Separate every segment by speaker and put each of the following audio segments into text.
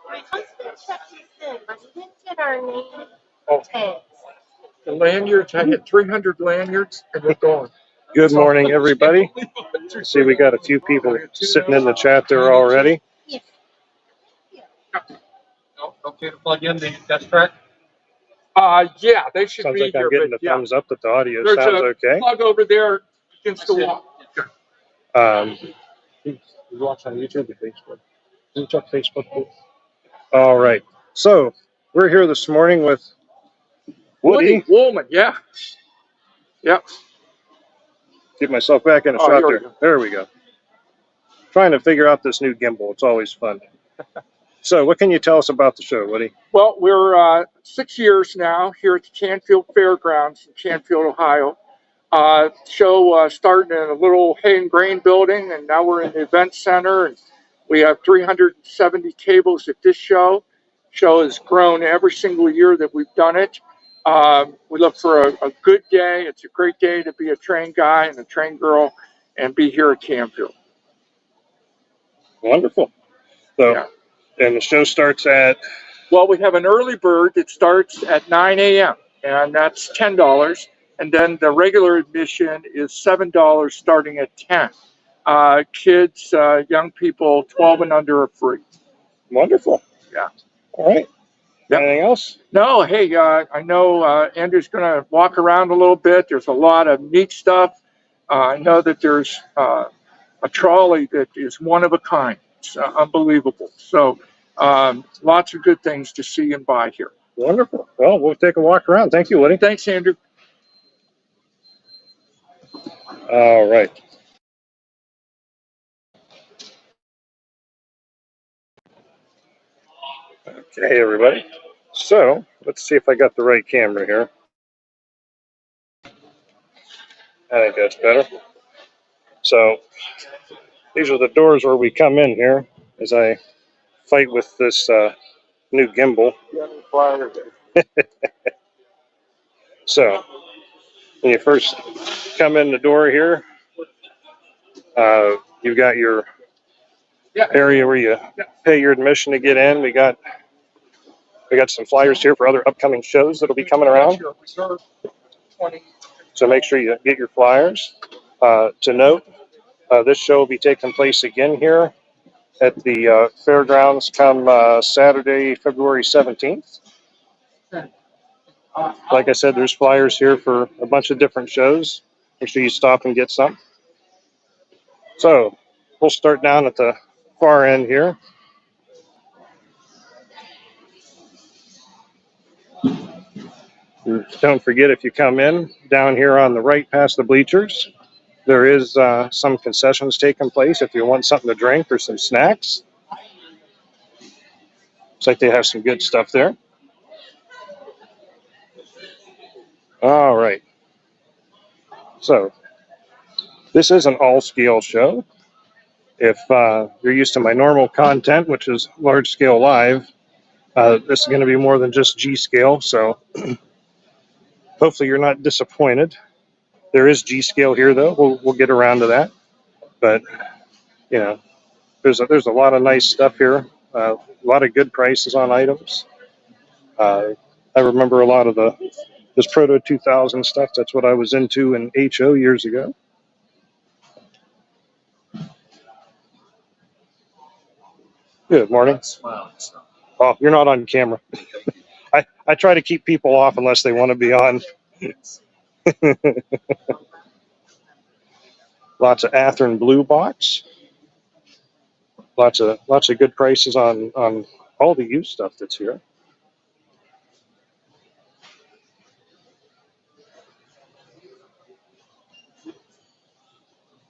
Speaker 1: My husband checked this in, but he didn't get our name tags.
Speaker 2: The lanyards, I had 300 lanyards, and they're gone.
Speaker 3: Good morning, everybody. See, we got a few people sitting in the chat there already.
Speaker 1: Yes.
Speaker 4: Okay to plug in the test track?
Speaker 2: Yeah, they should
Speaker 3: Sounds
Speaker 2: be
Speaker 3: like
Speaker 2: here.
Speaker 3: I'm getting
Speaker 2: but
Speaker 3: the
Speaker 2: yeah,
Speaker 3: thumbs up that the audio
Speaker 2: there's
Speaker 3: sounds
Speaker 2: a
Speaker 3: okay.
Speaker 2: plug over there against the wall.
Speaker 3: You watch on YouTube or Facebook? Can you check Facebook, please? All right. So we're here this morning with Woody.
Speaker 2: Woolman, yeah. Yep.
Speaker 3: Get myself back in a
Speaker 2: Oh,
Speaker 3: shot
Speaker 2: here we
Speaker 3: there.
Speaker 2: go.
Speaker 3: There we go. Trying to figure out this new gimbal. It's always fun. So what can you tell us about the show, Woody?
Speaker 2: Well, we're 6 years now here at the Canfield Fairgrounds in Canfield, Ohio. Show starting in a little hay and grain building, and now we're in the event center, and we have 370 tables at this show. Show has grown every single year that we've done it. We look for a good day. It's a great day to be a train guy and a train girl and be here at Canfield.
Speaker 3: Wonderful. So,
Speaker 2: Yeah.
Speaker 3: And the show starts at?
Speaker 2: Well, we have an early bird that starts at 9 a.m., and that's $10. And then the regular admission is $7 starting at 10. Kids, young people, 12 and under are free.
Speaker 3: Wonderful.
Speaker 2: Yeah.
Speaker 3: All right.
Speaker 2: Yep.
Speaker 3: Anything else?
Speaker 2: No, hey, I know Andrew's going to walk around a little bit. There's a lot of neat stuff. I know that there's a trolley that is one of a kind. It's unbelievable. So lots of good things to see and buy here.
Speaker 3: Wonderful. Well, we'll take a walk around. Thank you, Woody.
Speaker 2: Thanks, Andrew.
Speaker 3: All right. Okay, everybody. So let's see if I got the right camera here. I think that's better. So these are the doors where we come in here as I fight with this new gimbal. So when you first come in the door here, you've got your area where you pay your admission to get in. We got some flyers here for other upcoming shows that'll be coming around. So make sure you get your flyers. To note, this show will be taking place again here at the fairgrounds come Saturday, February 17th. Like I said, there's flyers here for a bunch of different shows. Make sure you stop and get some. So we'll start down at the far end here. Don't forget, if you come in down here on the right past the bleachers, there is some concessions taking place if you want something to drink or some snacks. Looks like they have some good stuff there. All right. So this is an all-scale show. If you're used to my normal content, which is large-scale live, this is going to be more than just G-scale. So hopefully you're not disappointed. There is G-scale here, though. We'll get around to that. But, you know, there's a lot of nice stuff here. A lot of good prices on items. I remember a lot of this Proto 2000 stuff. That's what I was into in HO years ago. Good morning. Oh, you're not on camera. I try to keep people off unless they want to be on. Lots of Athearn Blue Box. Lots of good prices on all the used stuff that's here.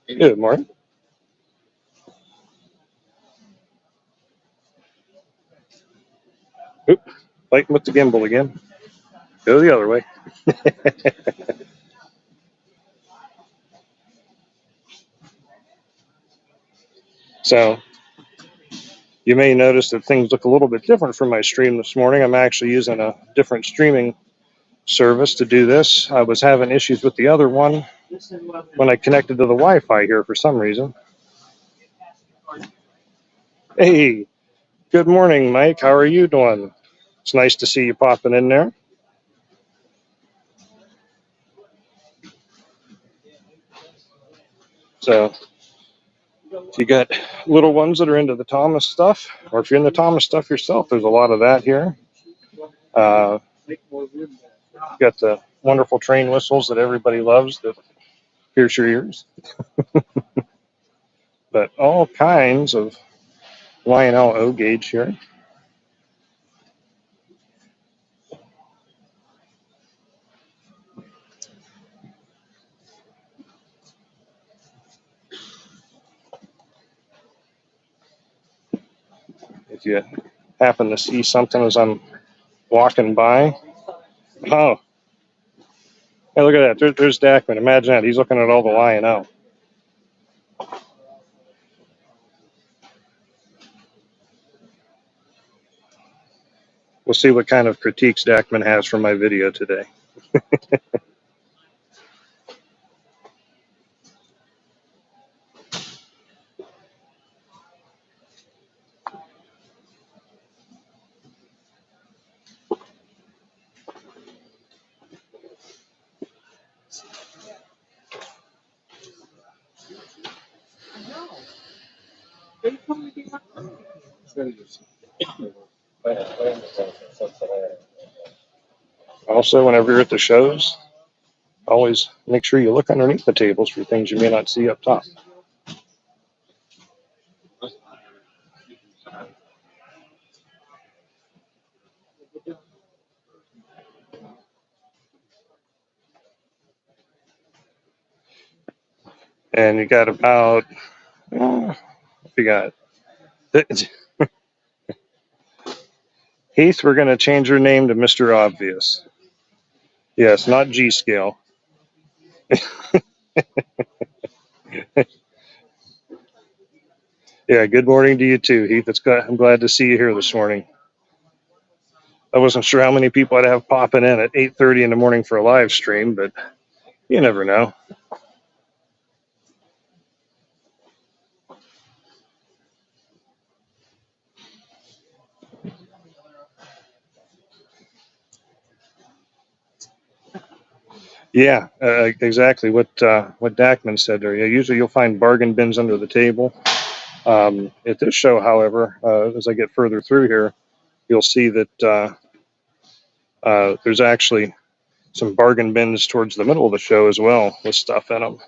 Speaker 3: Good morning. Oop, fighting with the gimbal again. Go the other way. So you may notice that things look a little bit different from my stream this morning. I'm actually using a different streaming service to do this. I was having issues with the other one when I connected to the Wi-Fi here for some reason. Hey, Good morning, Mike. How are you doing? It's nice to see you popping in there. So if you got little ones that are into the Thomas stuff, or if you're into Thomas stuff yourself, there's a lot of that here. Got the wonderful train whistles that everybody loves that pierce your ears. But all kinds of Lionel O gauge here. If you happen to see something as I'm walking by. Oh, hey, look at that. There's Dackman. Imagine that. He's looking at all the Lionel. We'll see what kind of critiques Dackman has for my video today. Also, whenever you're at the shows, always make sure you look underneath the tables for things you may not see up top. And you got about, you got, Heath, we're going to change your name to Mr. Obvious. Yes, not G scale. Yeah, good morning to you too, Heath. I'm glad to see you here this morning. I wasn't sure how many people I'd have popping in at 8:30 in the morning for a live stream, but you never know. Yeah, exactly what Dackman said there. Yeah, usually you'll find bargain bins under the table. At this show, however, as I get further through here, you'll see that there's actually some bargain bins towards the middle of the show as well with stuff in them.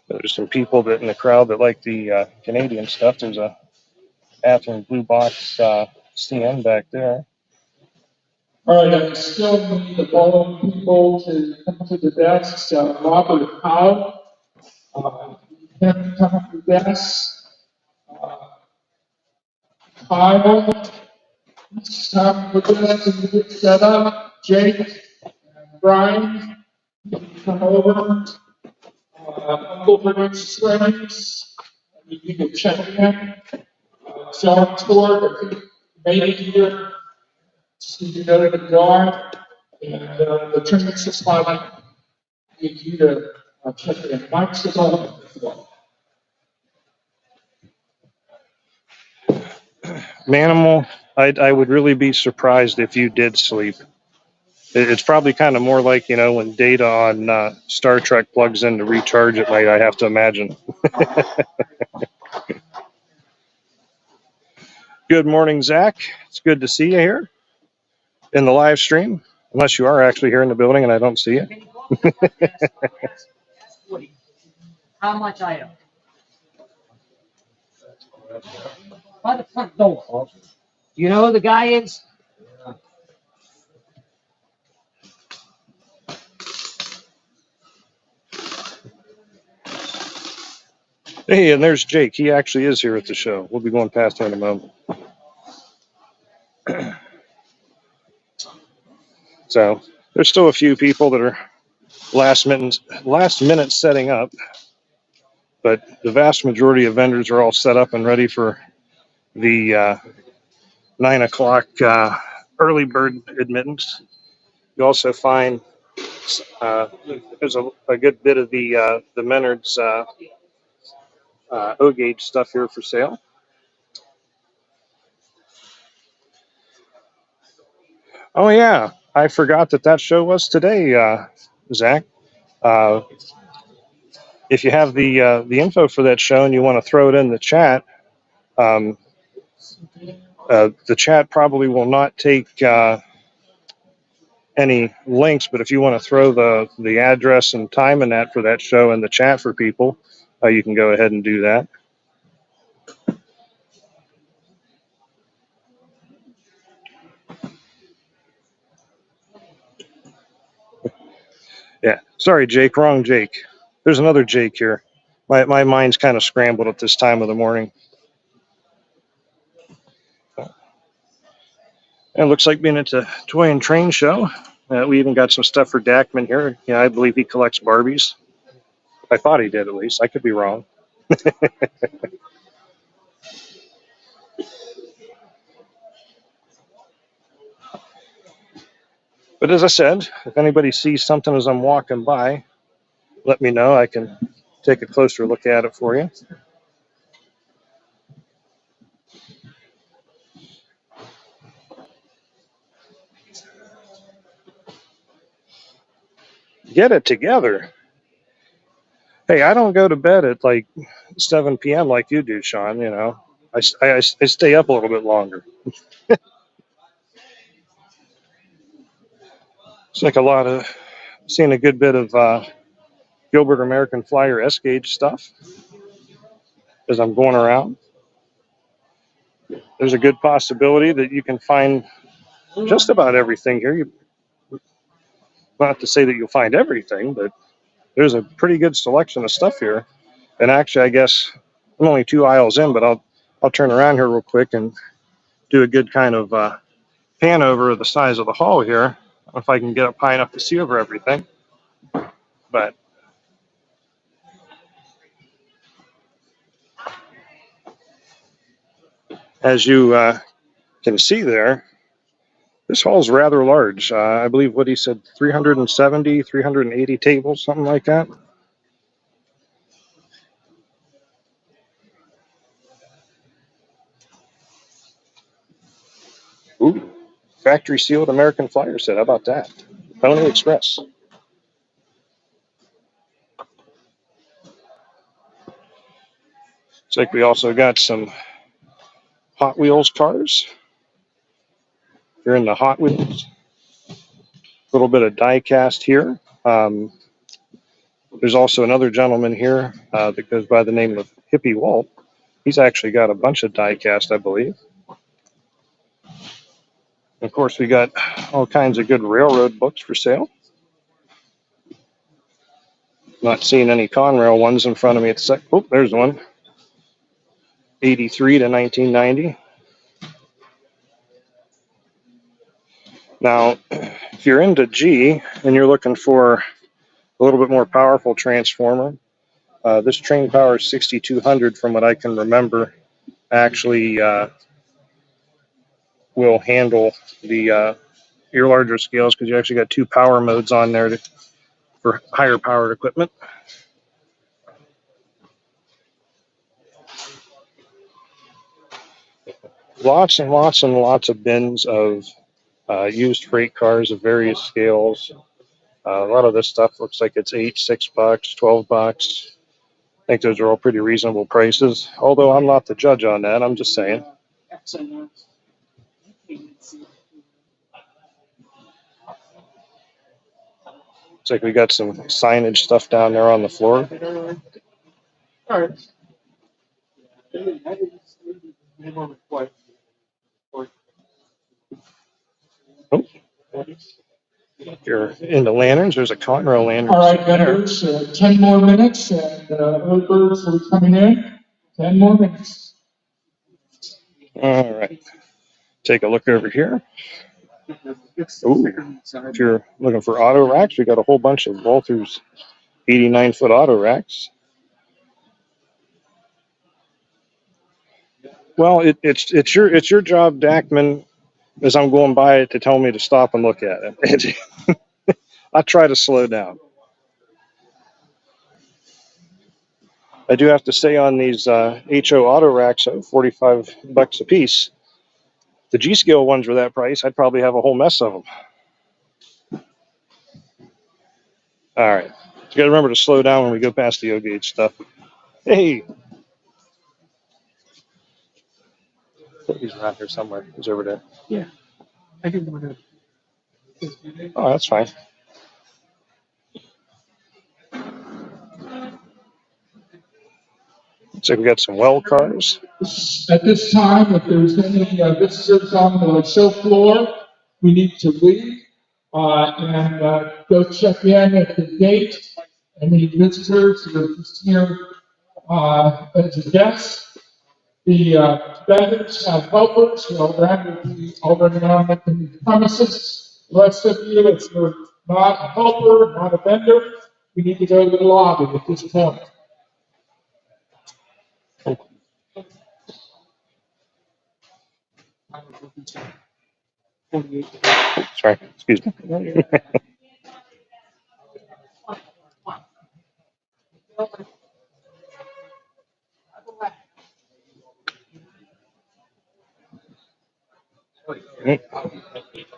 Speaker 3: There's some people that in the crowd that like the Canadian stuff. There's a Bathroom Blue Box CN back there.
Speaker 5: All right, I still need the following people to come to the desks. Robert Howe, Kevin come up to the desk. Kyle, time for this and get set up. Jake and Brian, come over. Uncle Registrations, you can check in. John Stewart, I think, made it here. Just need to go to the guard. And the train system, need you to check in. Mike's is on as well.
Speaker 3: Manimal, I would really be surprised if you did sleep. It's probably kind of more like, you know, when data on Star Trek plugs in to recharge at night, I have to imagine. Good morning, Zach. It's good to see you here in the live stream, unless you are actually here in the building and I don't see you.
Speaker 6: How much I owe? By the front door. You know who the guy is?
Speaker 3: Hey, and there's Jake. He actually is here at the show. We'll be going past him in a moment. So there's still a few people that are last minute setting up. but the vast majority of vendors are all set up and ready for the 9 o'clock early bird admittance. You also find there's a good bit of the Menard's O-gauge stuff here for sale. Oh yeah, I forgot that show was today, Zach. If you have the info for that show and you want to throw it in the chat, the chat probably will not take any links, but if you want to throw the address and time and that for that show in the chat for people, you can go ahead and do that. Yeah, sorry, Jake, wrong Jake. There's another Jake here. My mind's kind of scrambled at this time of the morning. And it looks like being at the Toy and Train Show. We even got some stuff for Dackman here. Yeah, I believe he collects Barbies. I thought he did, at least. I could be wrong. But as I said, if anybody sees something as I'm walking by, let me know. I can take a closer look at it for you. Get it together. Hey, I don't go to bed at like 7 p.m. like you do, Sean. You know, I stay up a little bit longer. It's like seeing a good bit of Gilbert American Flyer S-gauge stuff as I'm going around. There's a good possibility that you can find just about everything here. Not to say that you'll find everything, but there's a pretty good selection of stuff here. And actually, I guess I'm only 2 aisles in, but I'll turn around here real quick and do a good kind of pan over of the size of the hall here. I don't know if I can get up high enough to see over everything, but as you can see there, this hall is rather large. I believe what he said, 370, 380 tables, something like that. Ooh, factory sealed American Flyer set. How about that? Pony Express. Looks like we also got some Hot Wheels cars. You're in the Hot Wheels. A little bit of die cast here. There's also another gentleman here that goes by the name of Hippie Walt. He's actually got a bunch of die cast, I believe. Of course, we got all kinds of good railroad books for sale. Not seeing any Conrail ones in front of me at the sec. Oh, there's one. 83 to 1990. Now, if you're into G and you're looking for a little bit more powerful transformer, this Train Power 6200, from what I can remember, actually will handle the your larger scales because you actually got 2 power modes on there for higher powered equipment. Lots and lots and lots of bins of used freight cars of various scales. A lot of this stuff looks like it's $8, $6, $12. I think those are all pretty reasonable prices. Although I'm not the judge on that, I'm just saying. Looks like we got some signage stuff down there on the floor. Oh. If you're into lanterns, there's a Conrail lantern.
Speaker 5: All right, vendors, 10 more minutes, and Early Birds will be coming in. 10 more minutes.
Speaker 3: All right. Take a look over here. Ooh, if you're looking for auto racks, we got a whole bunch of Walther's 89-foot auto racks. Well, it's your job, Dackman, as I'm going by it, to tell me to stop and look at it. I try to slow down. I do have to say on these HO auto racks, $45 a piece. The G scale ones were that price, I'd probably have a whole mess of them. All right, you got to remember to slow down when we go past the O gauge stuff. Hey, he's around here somewhere. He's over there.
Speaker 6: Yeah, I didn't want to.
Speaker 3: Oh, that's fine. Looks like we got some well cars.
Speaker 5: At this time, if there's any visitors on the show floor, we need to leave and go check in at the gate. Any visitors who are just here as a guest, the vendors have helpers who are around the premises. The rest of you, if you're not a helper, not a vendor, we need to go to the lobby at this point.
Speaker 3: Sorry, excuse me.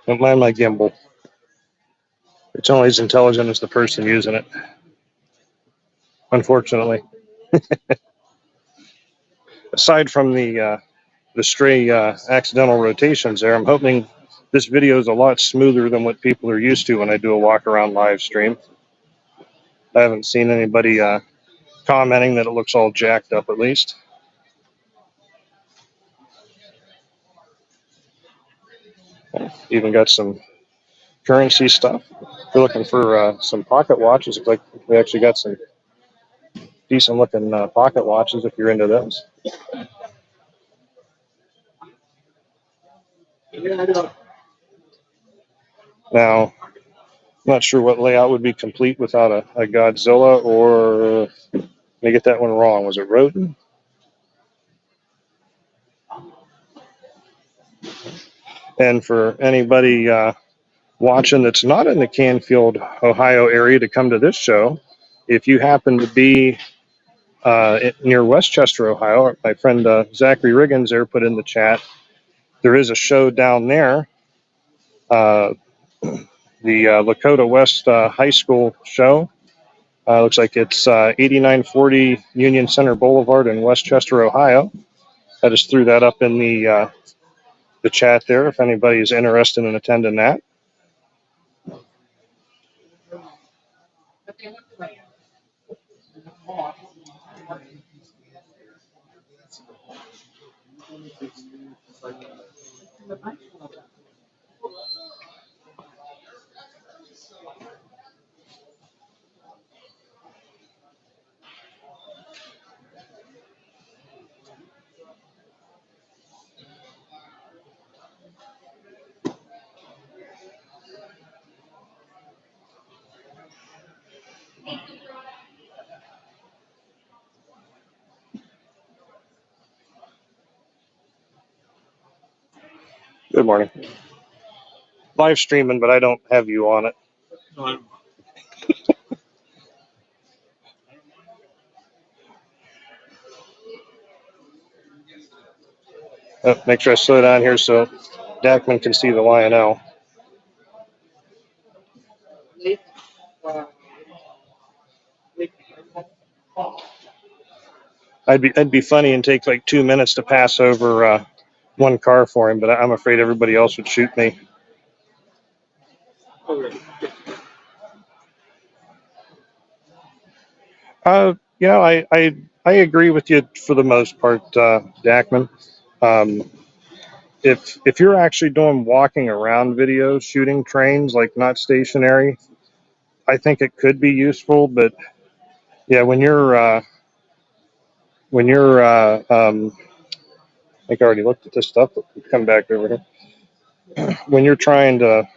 Speaker 3: Don't mind my gimbal. It's only as intelligent as the person using it, unfortunately. Aside from the stray accidental rotations there, I'm hoping this video is a lot smoother than what people are used to when I do a walk around live stream. I haven't seen anybody commenting that it looks all jacked up, at least. Even got some currency stuff. If you're looking for some pocket watches, looks like we actually got some decent looking pocket watches if you're into those. Now, I'm not sure what layout would be complete without a Godzilla, or let me get that one wrong. Was it Roden? And for anybody watching that's not in the Canfield, Ohio area to come to this show, if you happen to be near Westchester, Ohio, my friend Zachary Riggins there put in the chat, there is a show down there, the Lakota West High School show. Looks like it's 8940 Union Center Boulevard in Westchester, Ohio. I just threw that up in the chat there if anybody is interested in attending that. Good morning. Live streaming, but I don't have you on it. Make sure I slow down here so Dackman can see the Lionel. I'd be funny and take like 2 minutes to pass over one car for him, but I'm afraid everybody else would shoot me. I agree with you for the most part, Dackman. If you're actually doing walking around videos, shooting trains, like not stationary, I think it could be useful. But yeah, when you're I think I already looked at this stuff, but we'll come back over here. When you're trying to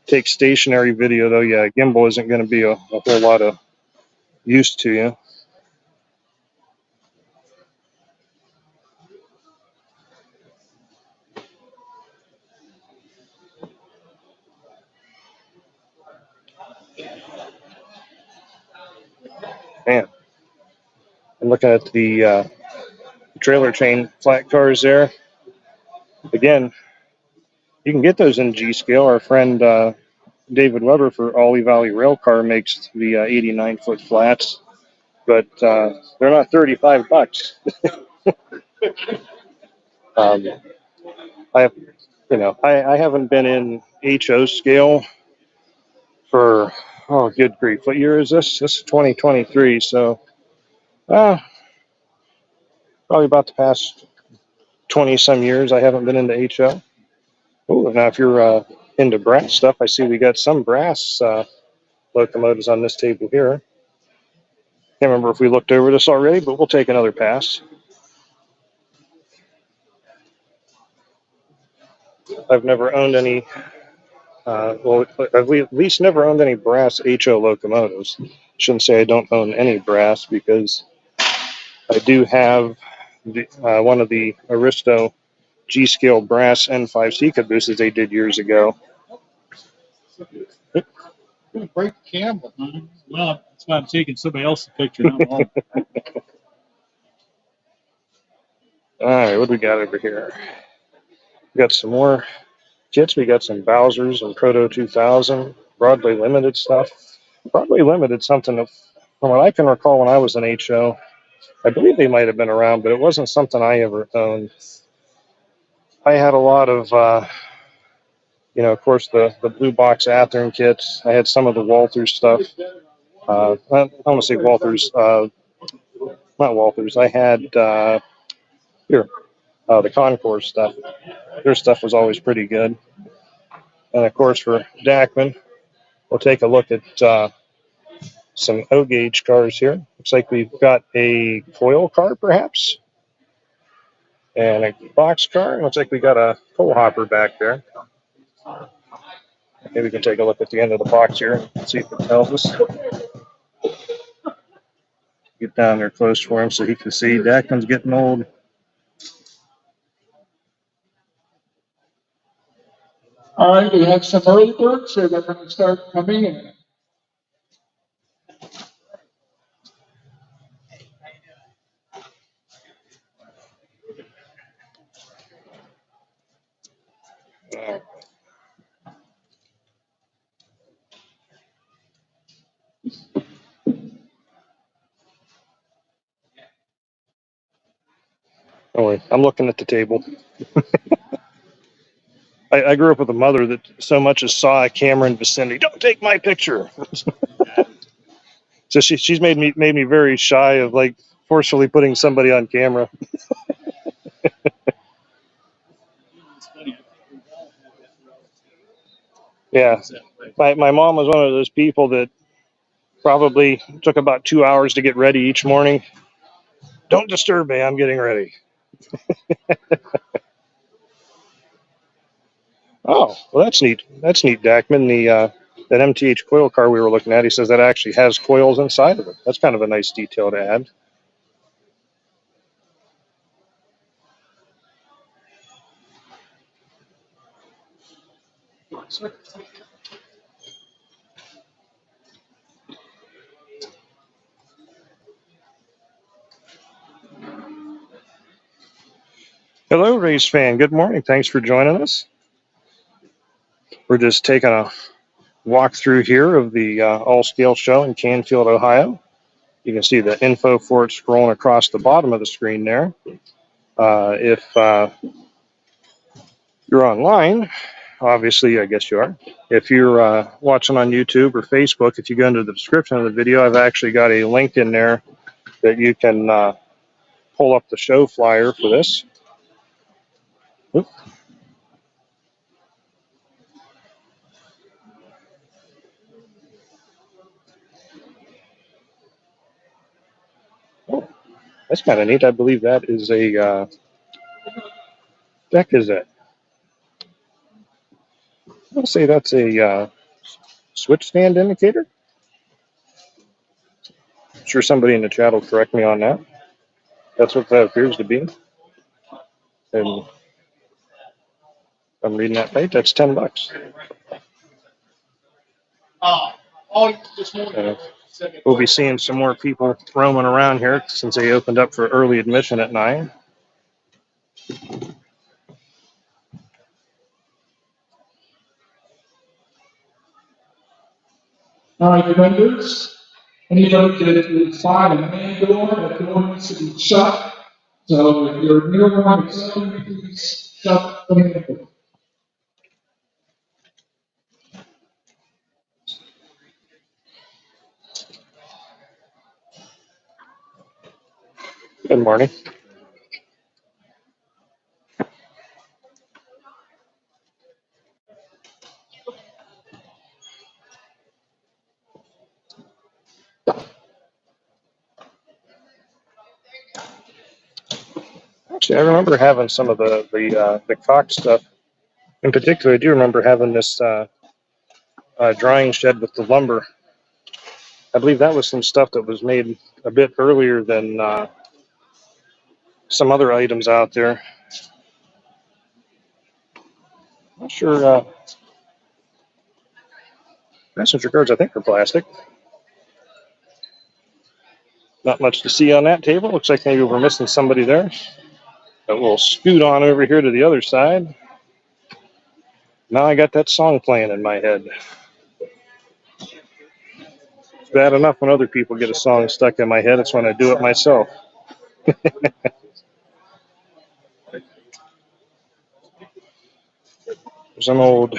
Speaker 3: take stationary video, though, yeah, gimbal isn't going to be a whole lot of use to you. Looking at the trailer chain flat cars there. Again, you can get those in G scale. Our friend David Weber for Ollie Valley Railcar makes the 89-foot flats, but they're not $35. I have, I haven't been in HO scale for, oh, good grief. What year is this? This is 2023. So, probably about the past 20 some years, I haven't been into HO. Oh, now if you're into brass stuff, I see we got some brass locomotives on this table here. Can't remember if we looked over this already, but we'll take another pass. I've never owned any, well, I've at least never owned any brass HO locomotives. Shouldn't say I don't own any brass, because I do have one of the Aristo G-scale brass N5C cabooses they did years ago.
Speaker 4: Break the camera. Well, that's why I'm taking somebody else's picture, not mine.
Speaker 3: All right, what do we got over here? We got some more kits. We got some Bowsers and Proto 2000, Broadway Limited stuff. Broadway Limited, something that, from what I can recall when I was in HO, I believe they might have been around, but it wasn't something I ever owned. I had a lot of, of course, the blue box Athearn kits. I had some of the Walters stuff. I don't want to say Walters, not Walters. I had, the Concourse stuff. Their stuff was always pretty good. And of course, for Dachman, we'll take a look at some O-gauge cars here. Looks like we've got a coil car, perhaps, and a box car. Looks like we got a coal hopper back there. Maybe we can take a look at the end of the box here and see if it tells us. Get down there close for him so he can see. Dachman's getting old.
Speaker 5: All right, we have some early birds, so they're going to start coming in.
Speaker 3: Oh, wait, I'm looking at the table. I grew up with a mother that so much as saw a camera in the vicinity, don't take my picture. So she's made me very shy of like forcefully putting somebody on camera. Yeah, my mom was one of those people that probably took about 2 hours to get ready each morning. Don't disturb me, I'm getting ready. Oh, well, that's neat. That's neat, Dachman. That MTH coil car we were looking at, he says that actually has coils inside of it. That's kind of a nice detail to add. Hello, race fan. Good morning. Thanks for joining us. We're just taking a walk through here of the all-scale show in Canfield, Ohio. You can see the info for it scrolling across the bottom of the screen there. If you're online, obviously, I guess you are. If you're watching on YouTube or Facebook, if you go into the description of the video, I've actually got a link in there that you can pull up the show flyer for this. Oop. Oh, that's kind of neat. I believe that is a deck. Is that? I'll say that's a switch stand indicator. I'm sure somebody in the chat will correct me on that. That's what that appears to be. And I'm reading that right. That's $10. we'll be seeing some more people roaming around here since they opened up for early admission at 9.
Speaker 5: All right, vendors, anybody that is by the main door, that door needs to be shut. So if you're near one, please shut the main door.
Speaker 3: Good morning. Actually, I remember having some of the Cox stuff. In particular, I do remember having this drying shed with the lumber. I believe that was some stuff that was made a bit earlier than some other items out there. Not sure. Passenger cards, I think, are plastic. Not much to see on that table. Looks like maybe we're missing somebody there. But we'll scoot on over here to the other side. Now I got that song playing in my head. It's bad enough when other people get a song stuck in my head. It's when I do it myself. There's an old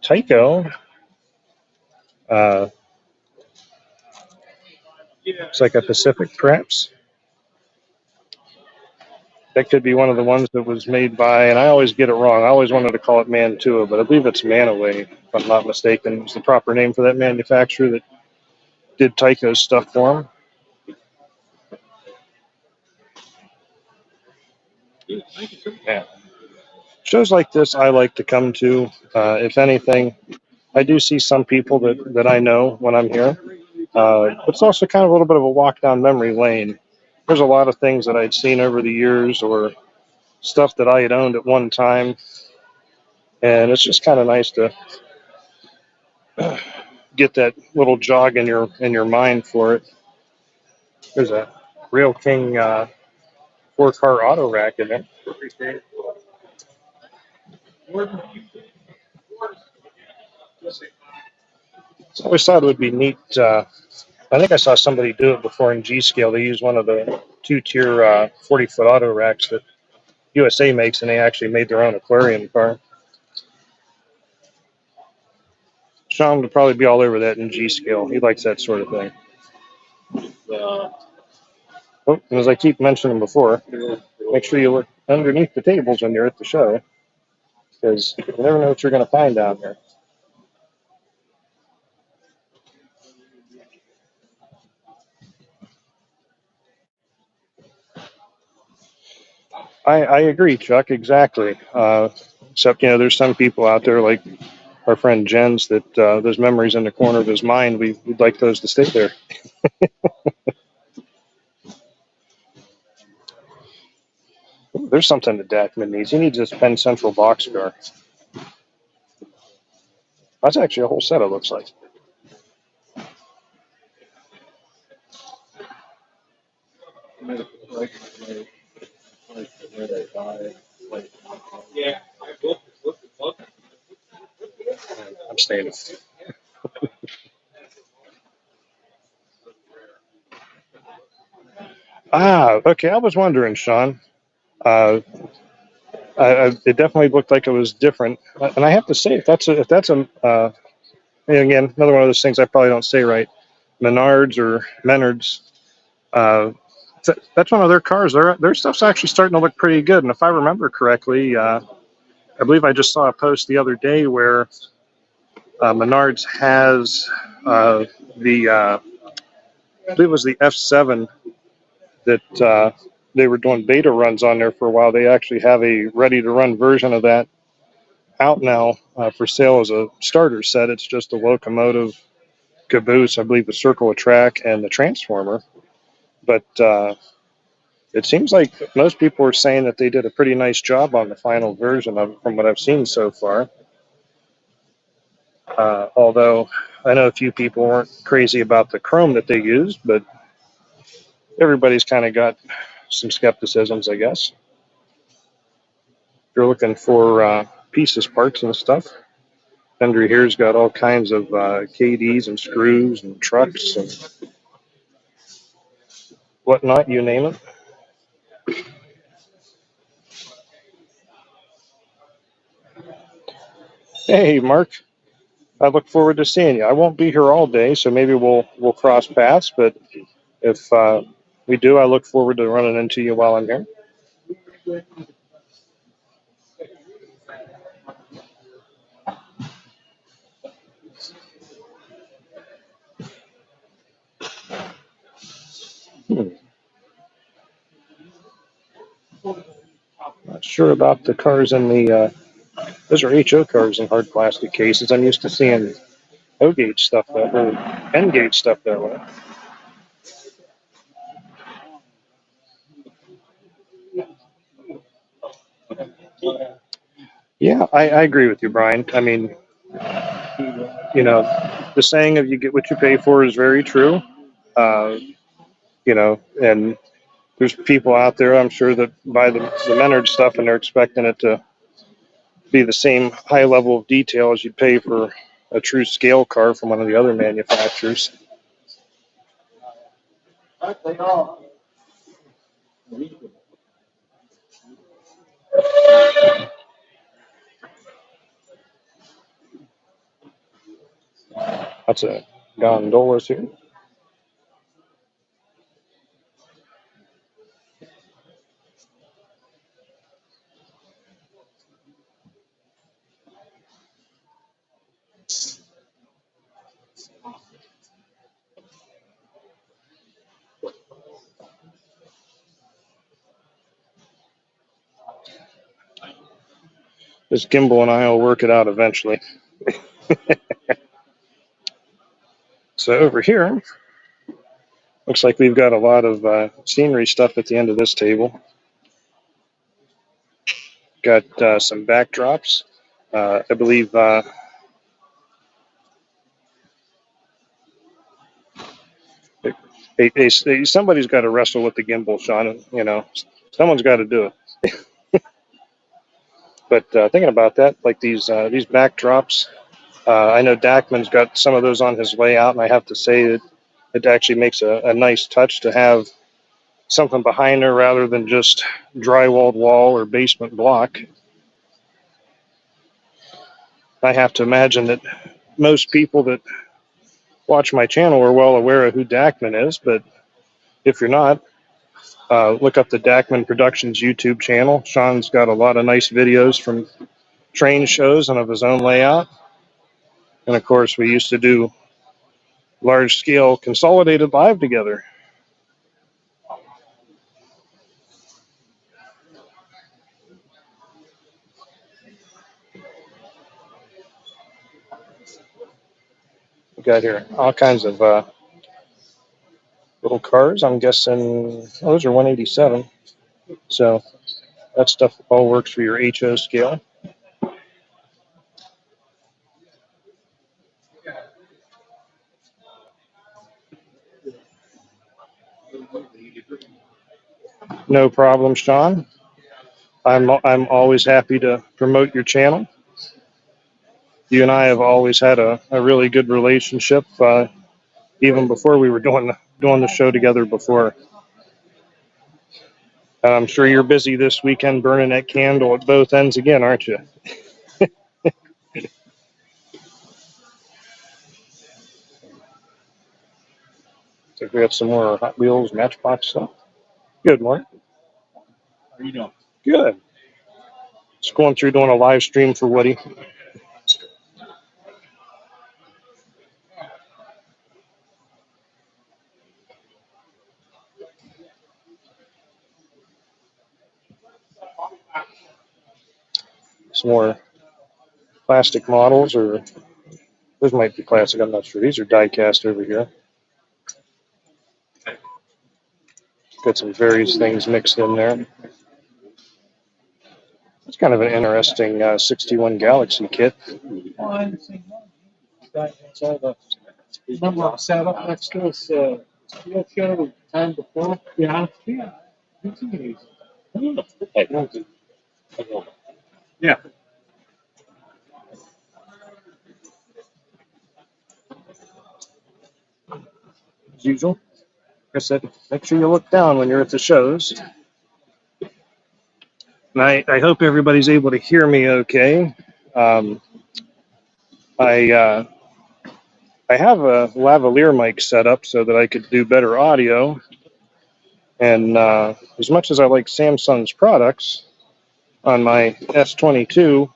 Speaker 3: Tyco. It's like a Pacific, perhaps. That could be one of the ones that was made by, and I always get it wrong. I always wanted to call it Mantua, but I believe it's Manaway, if I'm not mistaken. It's the proper name for that manufacturer that did Tyco's stuff for him. Yeah. Shows like this I like to come to. If anything, I do see some people that I know when I'm here. It's also kind of a little bit of a walk down memory lane. There's a lot of things that I'd seen over the years or stuff that I had owned at one time. And it's just kind of nice to get that little jog in your mind for it. There's a Rail King 4-car auto rack in there. I always thought it would be neat. I think I saw somebody do it before in G-Scale. They use one of the 2-tier 40-foot auto racks that USA makes, and they actually made their own aquarium car. Sean would probably be all over that in G-Scale. He likes that sort of thing. Oh, and as I keep mentioning before, make sure you look underneath the tables when you're at the show, because you never know what you're going to find down there. I agree, Chuck, exactly. Except, there's some people out there like our friend Jens that those memories in the corner of his mind, we'd like those to stay there. Ooh, there's something that Dackman needs. He needs this Penn Central boxcar. That's actually a whole set, it looks like. I'm staying. Okay. I was wondering, Sean. It definitely looked like it was different, and I have to say, if that's a again, another one of those things I probably don't say right, Menards or Menards. That's one of their cars. Their stuff's actually starting to look pretty good, and if I remember correctly, I believe I just saw a post the other day where Menards has I believe it was the F7 that they were doing beta runs on there for a while. They actually have a ready-to-run version of that out now for sale as a starter set. It's just a locomotive, caboose, I believe, a circle of track, and the transformer. But it seems like most people are saying that they did a pretty nice job on the final version of it from what I've seen so far. Although I know a few people weren't crazy about the chrome that they used, but everybody's kind of got some skepticisms, I guess. If you're looking for pieces, parts, and stuff, under here's got all kinds of KDs and screws and trucks and whatnot, you name it. Hey, Mark. I look forward to seeing you. I won't be here all day, so maybe we'll cross paths. But if we do, I look forward to running into you while I'm here. Not sure about the cars in the. Those are HO cars in hard plastic cases. I'm used to seeing O gauge stuff that or N gauge stuff that way. Yeah, I agree with you, Brian. I mean, you know, the saying of "you get what you pay for" is very true. You know, and there's people out there, I'm sure, that buy the Menard stuff and they're expecting it to be the same high level of detail as you'd pay for a true scale car from one of the other manufacturers. That's a gondolas here. This gimbal and I will work it out eventually. So over here, looks like we've got a lot of scenery stuff at the end of this table. Got some backdrops. I believe somebody's got to wrestle with the gimbal, Sean. You know, someone's got to do it. But thinking about that, like these backdrops, I know Dachman's got some of those on his layout, and I have to say that it actually makes a nice touch to have something behind there rather than just drywalled wall or basement block. I have to imagine that most people that watch my channel are well aware of who Dachman is, but if you're not, look up the Dachman Productions YouTube channel. Sean's got a lot of nice videos from train shows and of his own layout. And of course, we used to do large scale consolidated live together. We got here all kinds of little cars. I'm guessing those are 187. So that stuff all works for your HO scale. No problem, Sean. I'm always happy to promote your channel. You and I have always had a really good relationship, even before we were doing the show together before. I'm sure you're busy this weekend burning that candle at both ends again, aren't you? So we have some more Hot Wheels Matchbox stuff. Good, Mark.
Speaker 4: How are you doing?
Speaker 3: Good. Just going through doing a live stream for Woody. Some more plastic models, or those might be plastic, I'm not sure. These are die cast over here. Got some various things mixed in there. It's kind of an interesting 61 Galaxy kit.
Speaker 4: guy has all the. Remember I sat up next to us, steel show the time before? Yeah. Yeah. It's amazing. Yeah.
Speaker 3: As usual, like I said, make sure you look down when you're at the shows. And I hope everybody's able to hear me okay. Um, I have a lavalier mic set up so that I could do better audio. And as much as I like Samsung's products, on my S22,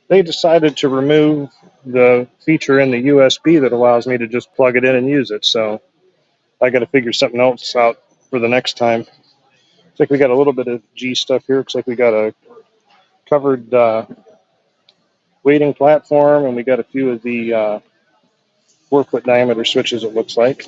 Speaker 3: they decided to remove the feature in the USB that allows me to just plug it in and use it. So I got to figure something else out for the next time. Looks like we got a little bit of G stuff here. Looks like we got a covered weighting platform, and we got a few of the 4-foot diameter switches, it looks like.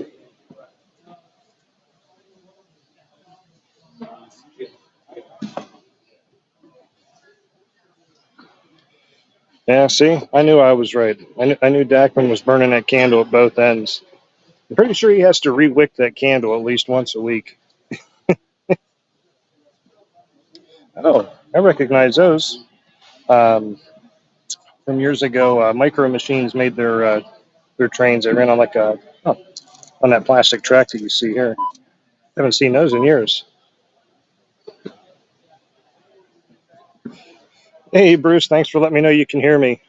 Speaker 3: Yeah, see, I knew I was right. I knew Dackman was burning that candle at both ends. I'm pretty sure he has to re-wick that candle at least once a week. Oh, I recognize those. From years ago, Micro Machines made their trains. They ran on like on that plastic track that you see here. Haven't seen those in years. Hey, Bruce, thanks for letting me know you can hear me.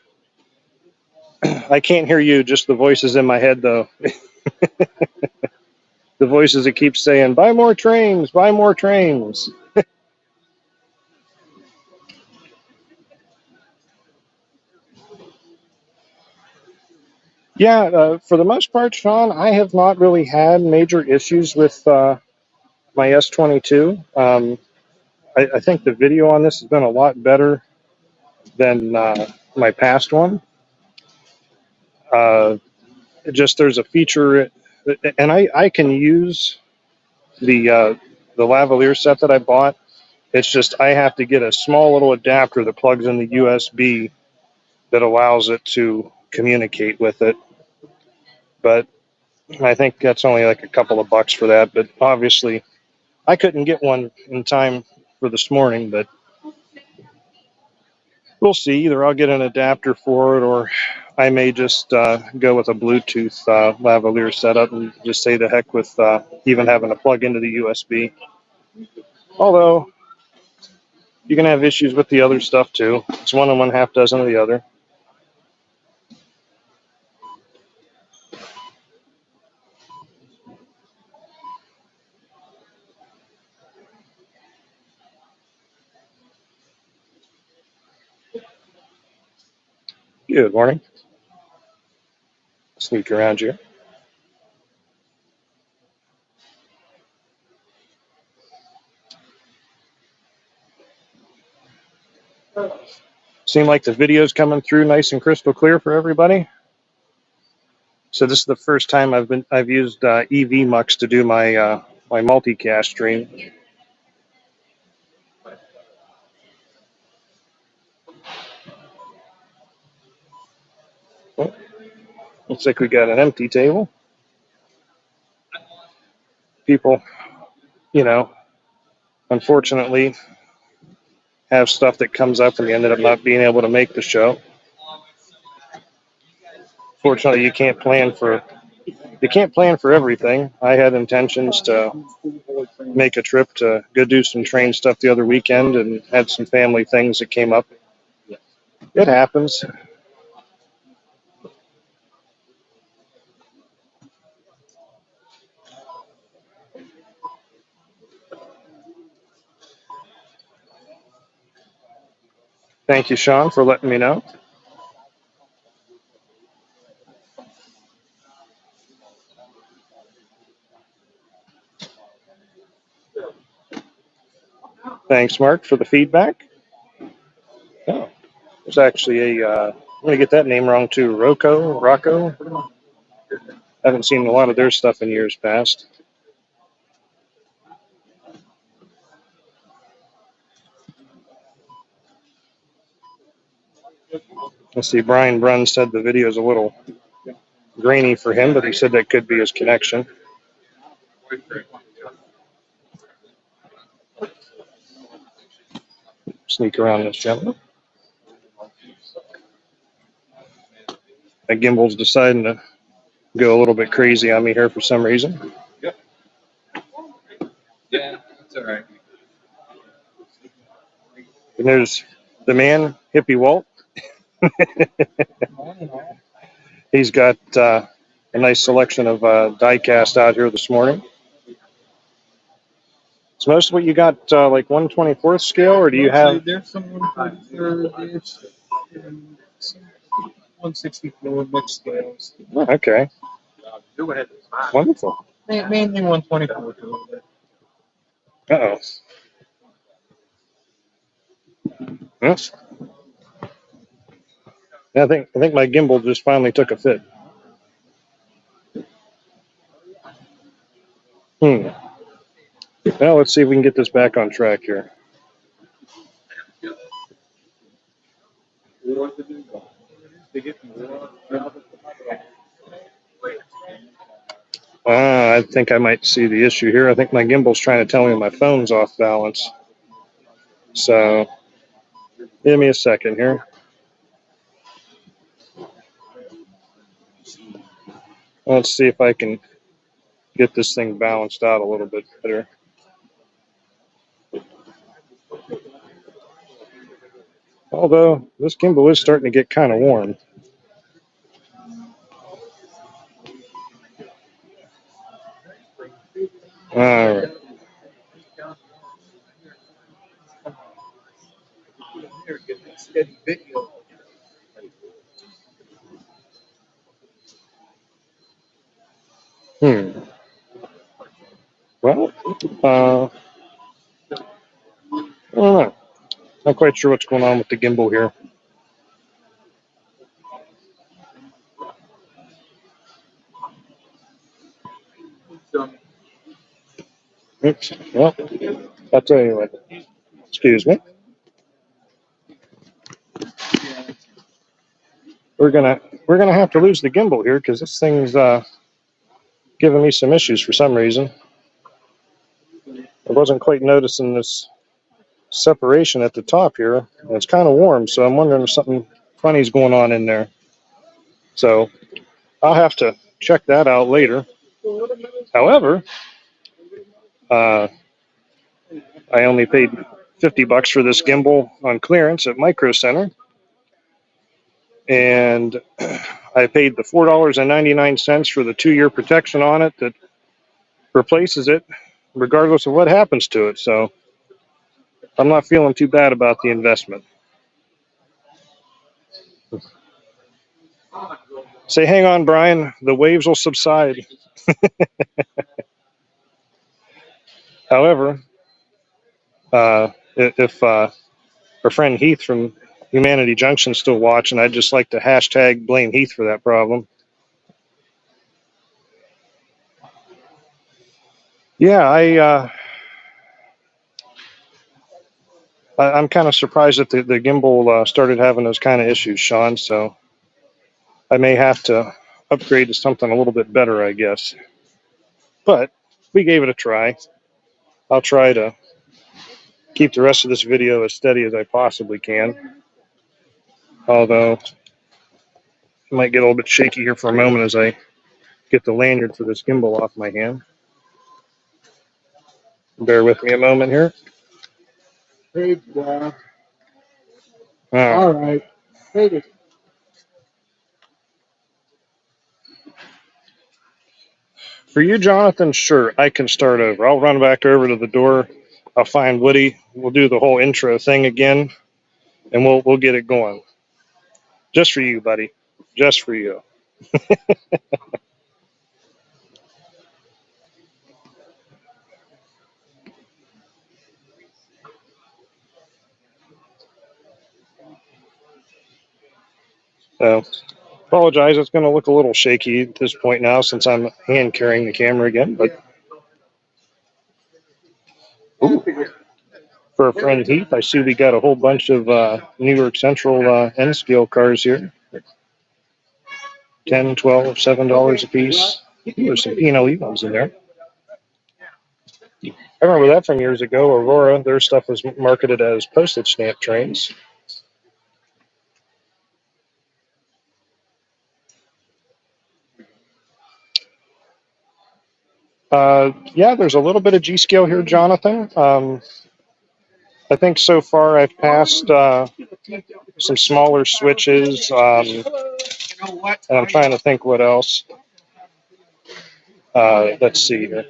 Speaker 3: I can't hear you, just the voices in my head, though. The voices that keep saying, buy more trains, buy more trains. Yeah, for the most part, Sean, I have not really had major issues with my S22. I think the video on this has been a lot better than my past one. Just there's a feature, and I can use the lavalier set that I bought. It's just I have to get a small little adapter that plugs in the USB that allows it to communicate with it. But I think that's only like a couple of bucks for that. But obviously, I couldn't get one in time for this morning. But we'll see. Either I'll get an adapter for it, or I may just go with a Bluetooth lavalier setup and just say the heck with even having to plug into the USB. Although you can have issues with the other stuff too. It's one and one half dozen of the other. Good morning. Sneak around here. Seem like the video's coming through nice and crystal clear for everybody. So this is the first time I've used EV Mux to do my my multicast stream. Oh, looks like we got an empty table. People, you know, unfortunately have stuff that comes up and they ended up not being able to make the show. Fortunately, you can't plan for everything. I had intentions to make a trip to go do some train stuff the other weekend and had some family things that came up. It happens. Thank you, Sean, for letting me know. Thanks, Mark, for the feedback. Oh, there's actually I'm going to get that name wrong too. Rocco. I haven't seen a lot of their stuff in years past. Let's see, Brian Brunn said the video is a little grainy for him, but he said that could be his connection. Sneak around this gentleman. That gimbal's deciding to go a little bit crazy on me here for some reason.
Speaker 7: Yep. Yeah, that's all right.
Speaker 3: And there's the man, Hippie Walt. He's got a nice selection of die cast out here this morning. Is most of what you got like 1/24th scale, or do you have?
Speaker 4: There's some 1/33 and some 1/64 mixed scales.
Speaker 3: Oh, okay. Wonderful.
Speaker 4: Mainly 1/24.
Speaker 3: Uh-oh. Yes. Yeah, I think my gimbal just finally took a fit. Well, let's see if we can get this back on track here. I think I might see the issue here. I think my gimbal's trying to tell me my phone's off balance. So, give me a second here. Let's see if I can get this thing balanced out a little bit better. Although, this gimbal is starting to get kind of warm. All right. Well, I don't know. Not quite sure what's going on with the gimbal here. Oops. Well, I'll tell you what. Excuse me. We're gonna have to lose the gimbal here because this thing's giving me some issues for some reason. I wasn't quite noticing this separation at the top here. And it's kind of warm, so I'm wondering if something funny's going on in there. So I'll have to check that out later. However, I only paid $50 for this gimbal on clearance at Micro Center, and I paid the $4.99 for the 2-year protection on it that replaces it regardless of what happens to it. So I'm not feeling too bad about the investment. Say, hang on, Brian, the waves will subside. However, if our friend Heath from Humanity Junction is still watching, I'd just like to hashtag blame Heath for that problem. Yeah, I'm kind of surprised that the gimbal started having those kind of issues, Sean, so I may have to upgrade to something a little bit better, I guess. But we gave it a try. I'll try to keep the rest of this video as steady as I possibly can. Although, it might get a little bit shaky here for a moment as I get the lanyard for this gimbal off my hand. Bear with me a moment here.
Speaker 5: Hey, Bob.
Speaker 3: All
Speaker 5: right. Hey,
Speaker 3: For you, Jonathan, sure, I can start over. I'll run back over to the door. I'll find Woody. We'll do the whole intro thing again, and we'll get it going. Just for you, buddy. Just for you. So, apologize. It's going to look a little shaky at this point now since I'm hand carrying the camera again. But ooh, for a friend Heath, I see we got a whole bunch of New York Central N-scale cars here. $10, $12, $7 a piece. There's some P&L ones in there. I remember that from years ago. Aurora, their stuff was marketed as postage stamp trains. Yeah, there's a little bit of G-scale here, Jonathan. I think so far I've passed some smaller switches, and I'm trying to think what else. Let's see here.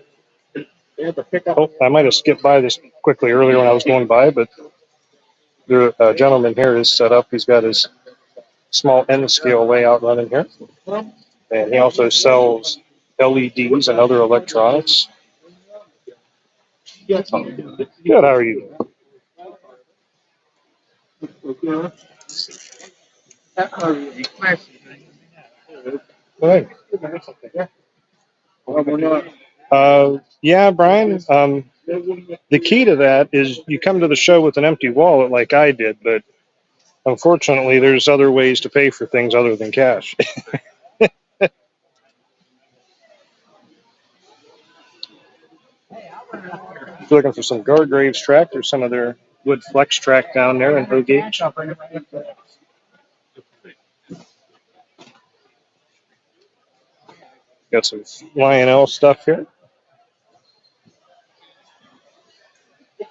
Speaker 3: Oh, I might have skipped by this quickly earlier when I was going by, but the gentleman here is set up. He's got his small N-scale layout running here, and he also sells LEDs and other electronics. Good, how are you? Hey. Yeah, Brian. The key to that is you come to the show with an empty wallet like I did, but unfortunately there's other ways to pay for things other than cash. If you're looking for some Gargraves track, there's some of their wood flex track down there in O-gauge. Got some Lionel stuff here. I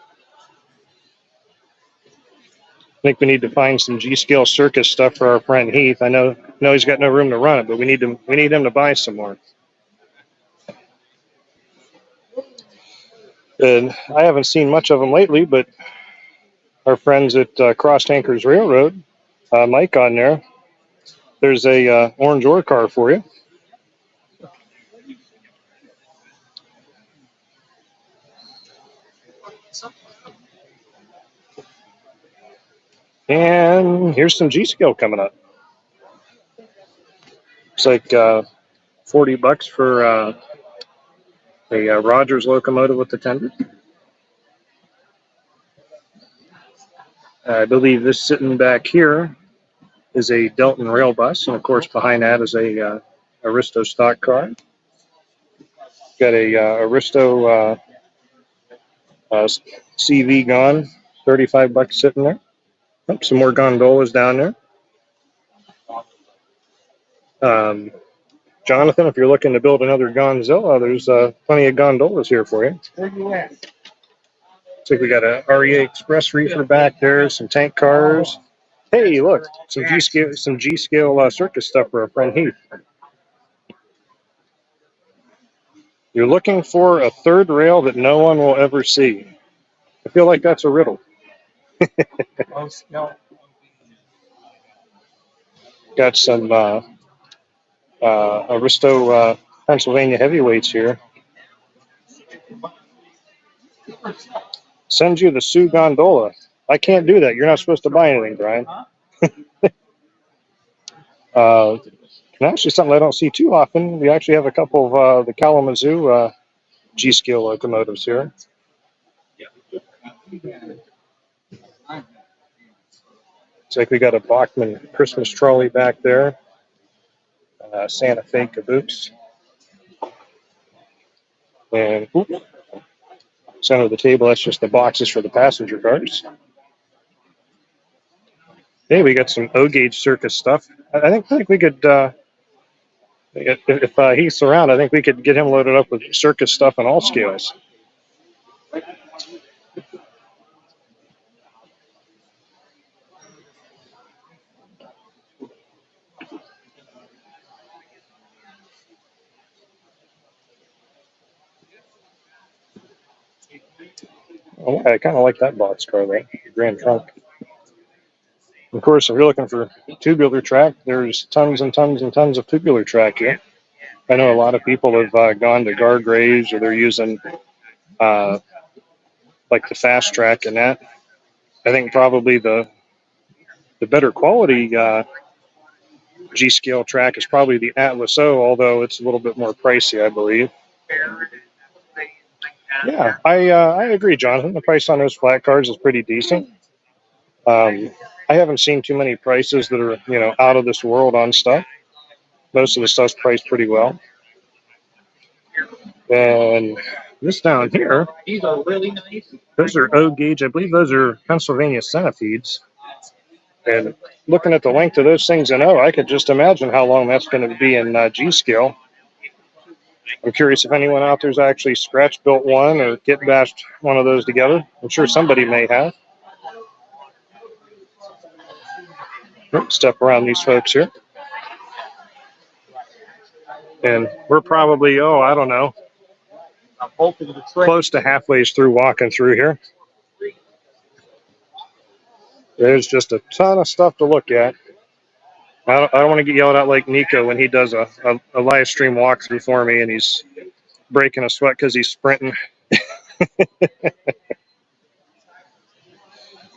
Speaker 3: think we need to find some G-scale circus stuff for our friend Heath. I know he's got no room to run it, but we need him to buy some more. And I haven't seen much of them lately, but our friends at Cross Tankers Railroad, Mike on there, there's a orange ore car for you. And here's some G-scale coming up. It's like $40 for a Rogers locomotive with the tender. I believe this sitting back here is a Delton rail bus, and of course behind that is a Aristo stock car. Got a Aristo CV gun, $35 sitting there. Oh, some more gondolas down there. Jonathan, if you're looking to build another Gonzilla, there's plenty of gondolas here for you.
Speaker 4: Where you at?
Speaker 3: Looks like we got a REA Express reefer back there, some tank cars. Hey, look, some G-scale circus stuff for our friend Heath. You're looking for a third rail that no one will ever see. I feel like that's a riddle. Got some Aristo Pennsylvania heavyweights here. Send you the Sioux Gondola. I can't do that. You're not supposed to buy anything, Brian. And actually, something I don't see too often. We actually have a couple of the Kalamazoo G-scale locomotives here. Looks like we got a Bachman Christmas trolley back there. Santa Fe caboose. And center of the table, that's just the boxes for the passenger cars. Hey, we got some O-gauge circus stuff. I think we could, if he's around, I think we could get him loaded up with circus stuff on all scales. Oh, I kind of like that box car there, the Grand Trunk. Of course, if you're looking for tubular track, there's tons and tons and tons of tubular track here. I know a lot of people have gone to Gargraves, or they're using like the fast track and that. I think probably the better quality G-scale track is probably the Atlas O, although it's a little bit more pricey, I believe. Yeah, I agree, Jonathan. The price on those flat cars is pretty decent. I haven't seen too many prices that are out of this world on stuff. Most of the stuff's priced pretty well. And this down here,
Speaker 6: These are really nice.
Speaker 3: those are O gauge. I believe those are Pennsylvania centipedes. And looking at the length of those things in O, I could just imagine how long that's going to be in G scale. I'm curious if anyone out there's actually scratch built one or kit bashed one of those together. I'm sure somebody may have. Step around these folks here. And we're probably, I don't know, close to halfway through walking through here. There's just a ton of stuff to look at. I don't want to get yelled at like Nico when he does a live stream walkthrough for me and he's breaking a sweat because he's sprinting.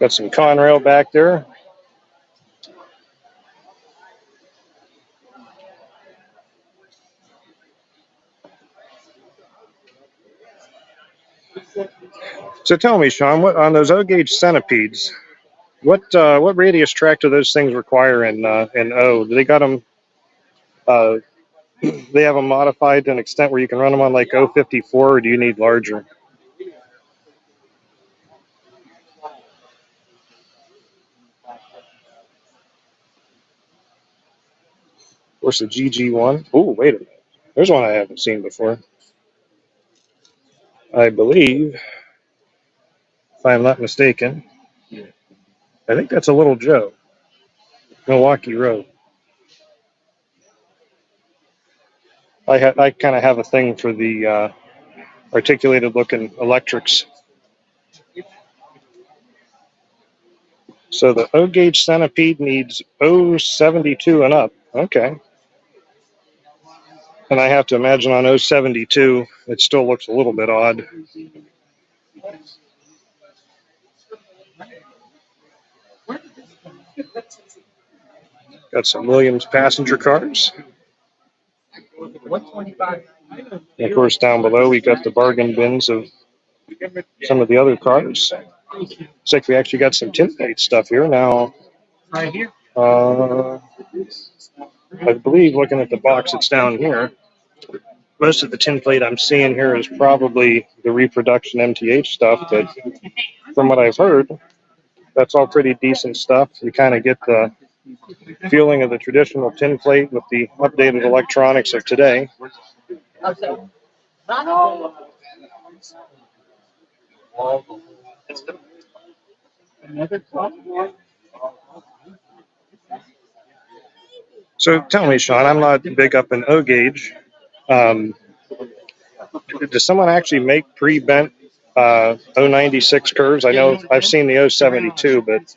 Speaker 3: Got some Conrail back there. So tell me, Sean, what on those O gauge centipedes? What radius track do those things require in O? Do they got them? They have them modified to an extent where you can run them on like O54, or do you need larger? Of course, the GG1. Oh, wait a minute. There's one I haven't seen before. I believe, if I'm not mistaken, I think that's a Little Joe, Milwaukee Road. I kind of have a thing for the articulated looking electrics. So the O gauge centipede needs O72 and up. Okay. And I have to imagine on O72, it still looks a little bit odd. Got some Williams passenger cars. And of course, down below, we got the bargain bins of some of the other cars. Looks like we actually got some tinplate stuff here now.
Speaker 6: Right here.
Speaker 3: I believe, looking at the box that's down here, most of the tinplate I'm seeing here is probably the reproduction MTH stuff, but from what I've heard, that's all pretty decent stuff. You kind of get the feeling of the traditional tinplate with the updated electronics of today. So tell me, Sean, I'm not big up in O gauge. Does someone actually make pre-bent O96 curves? I know I've seen the O72, but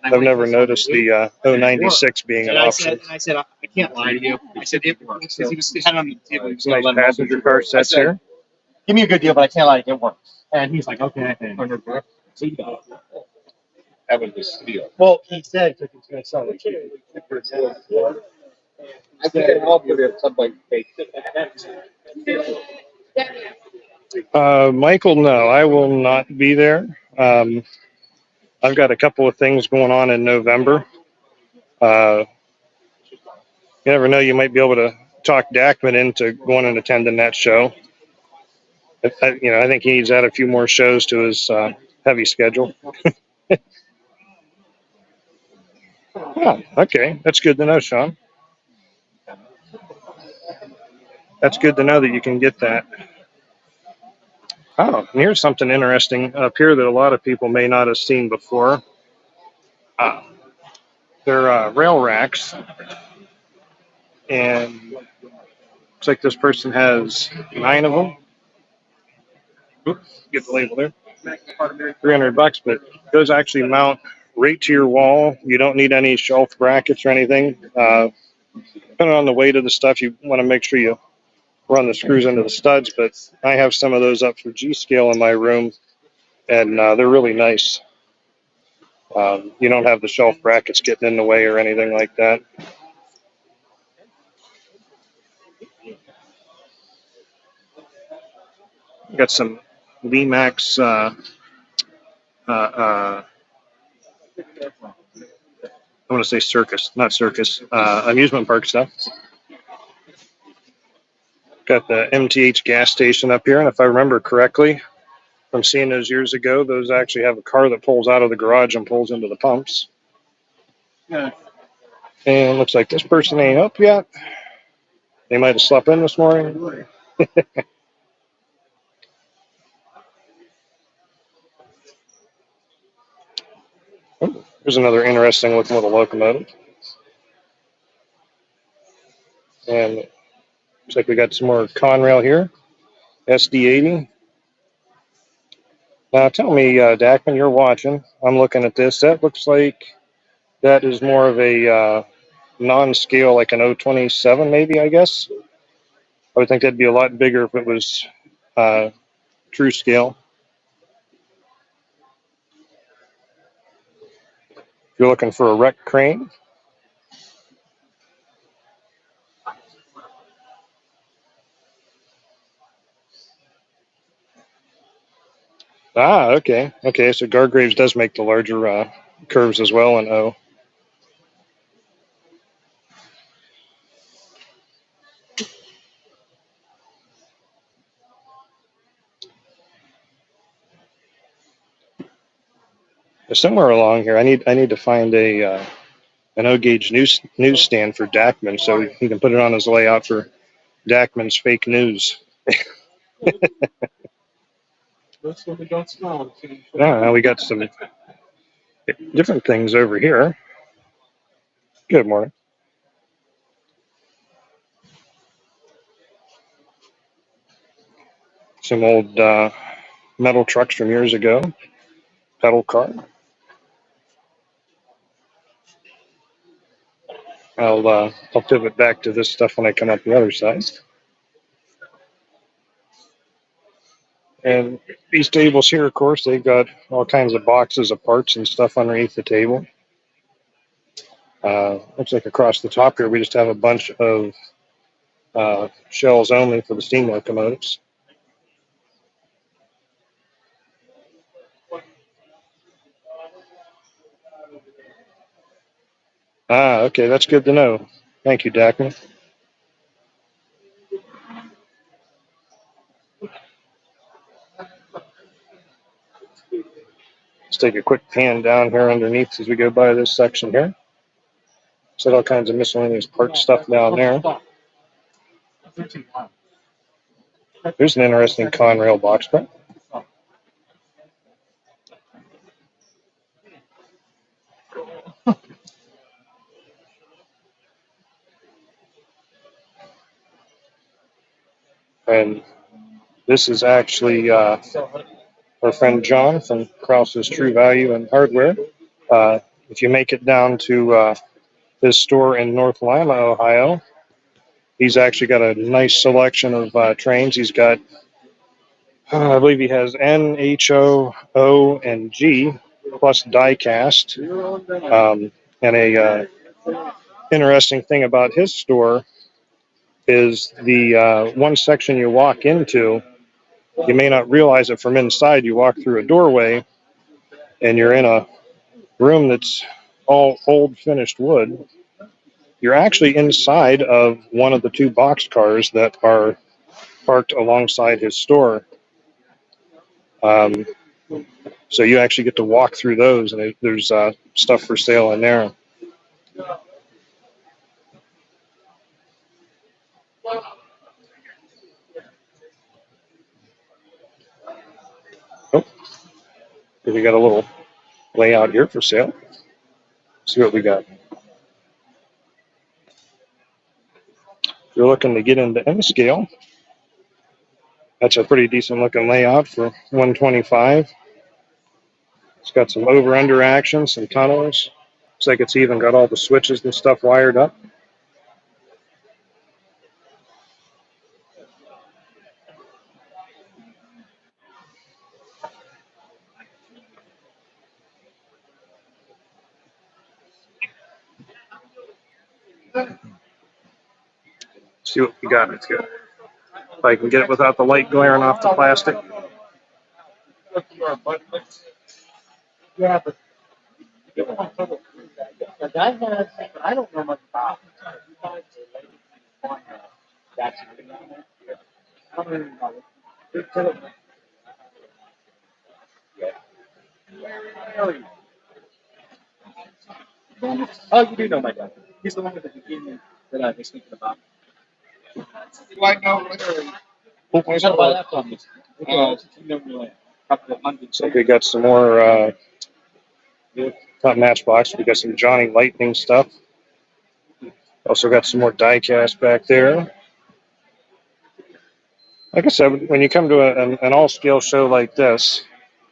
Speaker 3: I've never noticed the O96 being an option.
Speaker 7: I said, I can't lie to you. I said, it works. Because he had it on the table. He was
Speaker 3: Nice passenger car sets here.
Speaker 7: give me a good deal, but I can't lie, it works. And he's like, okay.
Speaker 4: That was the steal.
Speaker 7: Well, he said he was going to sell it cheap.
Speaker 4: I can help you if somebody takes
Speaker 3: Michael, no, I will not be there. I've got a couple of things going on in November. You never know, you might be able to talk Dackman into going and attending that show. I think he needs to add a few more shows to his heavy schedule. Oh, okay, that's good to know, Sean. That's good to know that you can get that. Oh, and here's something interesting up here that a lot of people may not have seen before. They're rail racks, and looks like this person has 9 of them. Oops, get the label there. $300, but those actually mount right to your wall. You don't need any shelf brackets or anything. Depending on the weight of the stuff, you want to make sure you run the screws into the studs, but I have some of those up for G scale in my room, and they're really nice. You don't have the shelf brackets getting in the way or anything like that. Got some Lemax I want to say circus, not circus, amusement park stuff. Got the MTH gas station up here, and if I remember correctly from seeing those years ago, those actually have a car that pulls out of the garage and pulls into the pumps.
Speaker 4: Yeah.
Speaker 3: And looks like this person ain't up yet. They might have slept in this morning. Oh, here's another interesting looking little locomotive. And looks like we got some more Conrail here. SD80. Now tell me, Dackman, you're watching. I'm looking at this. That looks like that is more of a non-scale, like an 027 maybe, I guess. I would think that'd be a lot bigger if it was true scale. If you're looking for a wreck crane. Ah, okay. Okay, so Gargraves does make the larger curves as well in O. Somewhere along here, I need to find an O gauge newsstand for Dackman so he can put it on his layout for Dackman's fake news.
Speaker 4: That's when we don't smell.
Speaker 3: Now we got some different things over here. Good morning. Some old metal trucks from years ago. Pedal car. I'll pivot back to this stuff when I come up the other side. And these tables here, of course, they've got all kinds of boxes of parts and stuff underneath the table. Looks like across the top here, we just have a bunch of shells only for the steam locomotives. Ah, okay, that's good to know. Thank you, Dackman. Let's take a quick pan down here underneath as we go by this section here. Set all kinds of miscellaneous part stuff down there. There's an interesting Conrail box print. And this is actually our friend John from Krause's True Value and Hardware. If you make it down to his store in North Lima, Ohio, he's actually got a nice selection of trains. He's got, I believe he has N, H, O, and G, plus die cast. And a interesting thing about his store is the one section you walk into, you may not realize it from inside. You walk through a doorway and you're in a room that's all old finished wood. You're actually inside of one of the two box cars that are parked alongside his store. So you actually get to walk through those, and there's stuff for sale in there. Oh, we got a little layout here for sale. See what we got. If you're looking to get into M scale, that's a pretty decent looking layout for 125. It's got some over-under action, some tunnels. Looks like it's even got all the switches and stuff wired up. See what we got. It's good. If I can get it without the light glaring off the plastic.
Speaker 6: Yeah, but the guy has, I don't know much about it. That's
Speaker 7: Oh, you do know my dad. He's the one with the bikini that I was thinking about.
Speaker 5: Do I know whether
Speaker 7: There's a lot left on this. Couple of hundred.
Speaker 3: So we got some more not Matchbox. We got some Johnny Lightning stuff. Also got some more die-cast back there. Like I said, when you come to an all-scale show like this,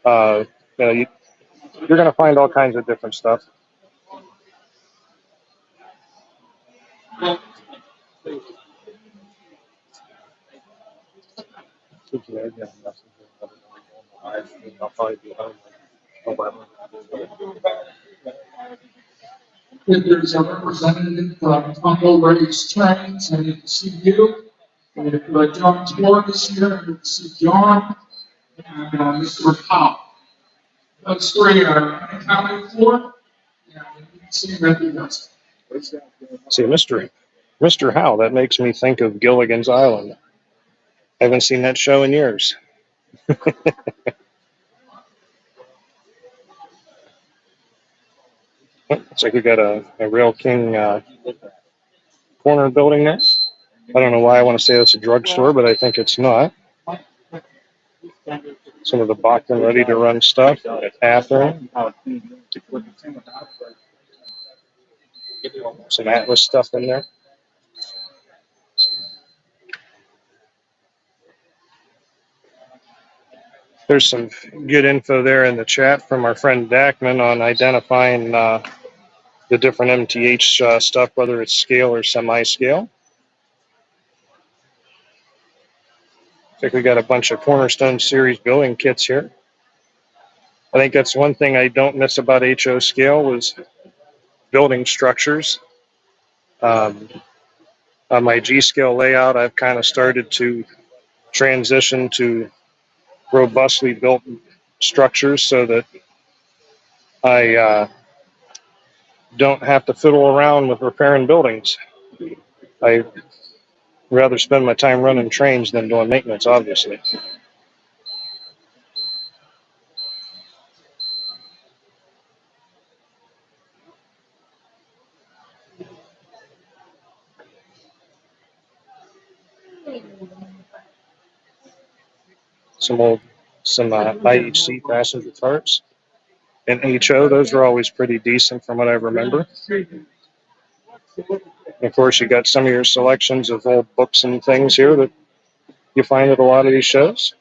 Speaker 3: you know, you're going to find all kinds of different stuff. I'll probably be home.
Speaker 5: if there's a representative from Canfield Race Trains, I need to see you. And if John's board is here, I need to see John and Mr. Powell. Those three are accounted for. And you can see everything else.
Speaker 3: See, Mr. Howe, that makes me think of Gilligan's Island. I haven't seen that show in years. Looks like we got a Rail King corner building there. I don't know why I want to say it's a drugstore, but I think it's not. Some of the Bachman ready to run stuff. Catherine. Some Atlas stuff in there. There's some good info there in the chat from our friend Dackman on identifying the different MTH stuff, whether it's scale or semi-scale. I think we got a bunch of Cornerstone Series building kits here. I think that's one thing I don't miss about HO scale was building structures. On my G scale layout, I've kind of started to transition to robustly built structures so that I don't have to fiddle around with repairing buildings. I rather spend my time running trains than doing maintenance, obviously. Some IHC passenger carts. And HO, those are always pretty decent from what I remember. And of course, you got some of your selections of old books and things here that you find at a lot of these shows.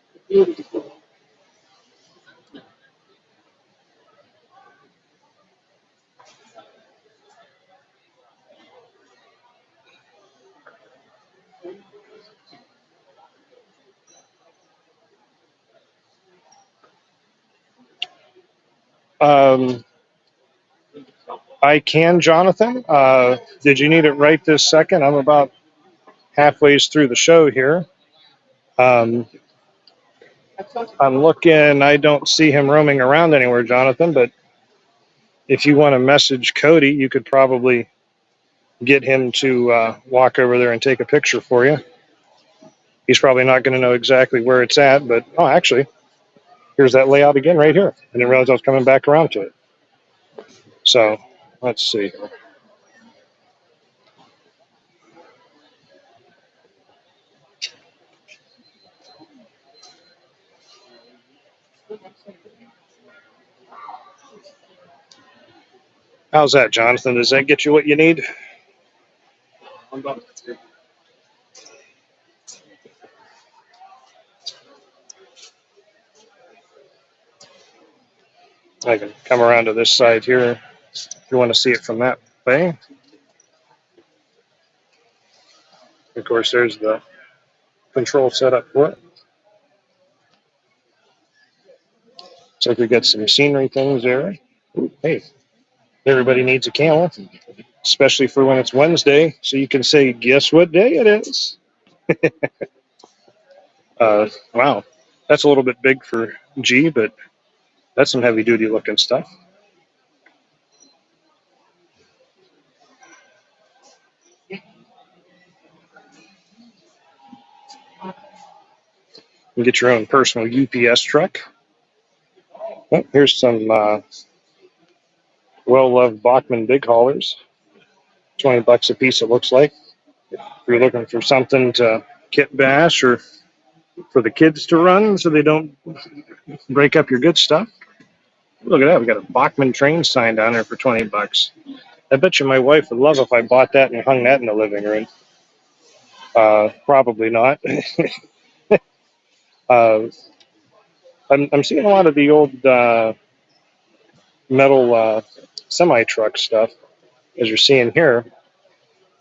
Speaker 3: I can, Jonathan. Did you need it right this second? I'm about halfway through the show here. I'm looking. I don't see him roaming around anywhere, Jonathan, but if you want to message Cody, you could probably get him to walk over there and take a picture for you. He's probably not going to know exactly where it's at, but oh, actually, here's that layout again right here. I didn't realize I was coming back around to it. So let's see. How's that, Jonathan? Does that get you what you need? I can come around to this side here if you want to see it from that way. Of course, there's the control setup for it. So we got some scenery things there. Ooh, hey, everybody needs a camel, especially for when it's Wednesday, so you can say, guess what day it is? Wow, that's a little bit big for G, but that's some heavy-duty looking stuff. You get your own personal UPS truck. Oh, here's some well-loved Bachman big haulers. 20 bucks a piece, it looks like. If you're looking for something to kit bash or for the kids to run so they don't break up your good stuff. Look at that, we got a Bachman train sign down there for 20 bucks. I bet you my wife would love if I bought that and hung that in the living room. Probably not. I'm seeing a lot of the old metal semi-truck stuff, as you're seeing here.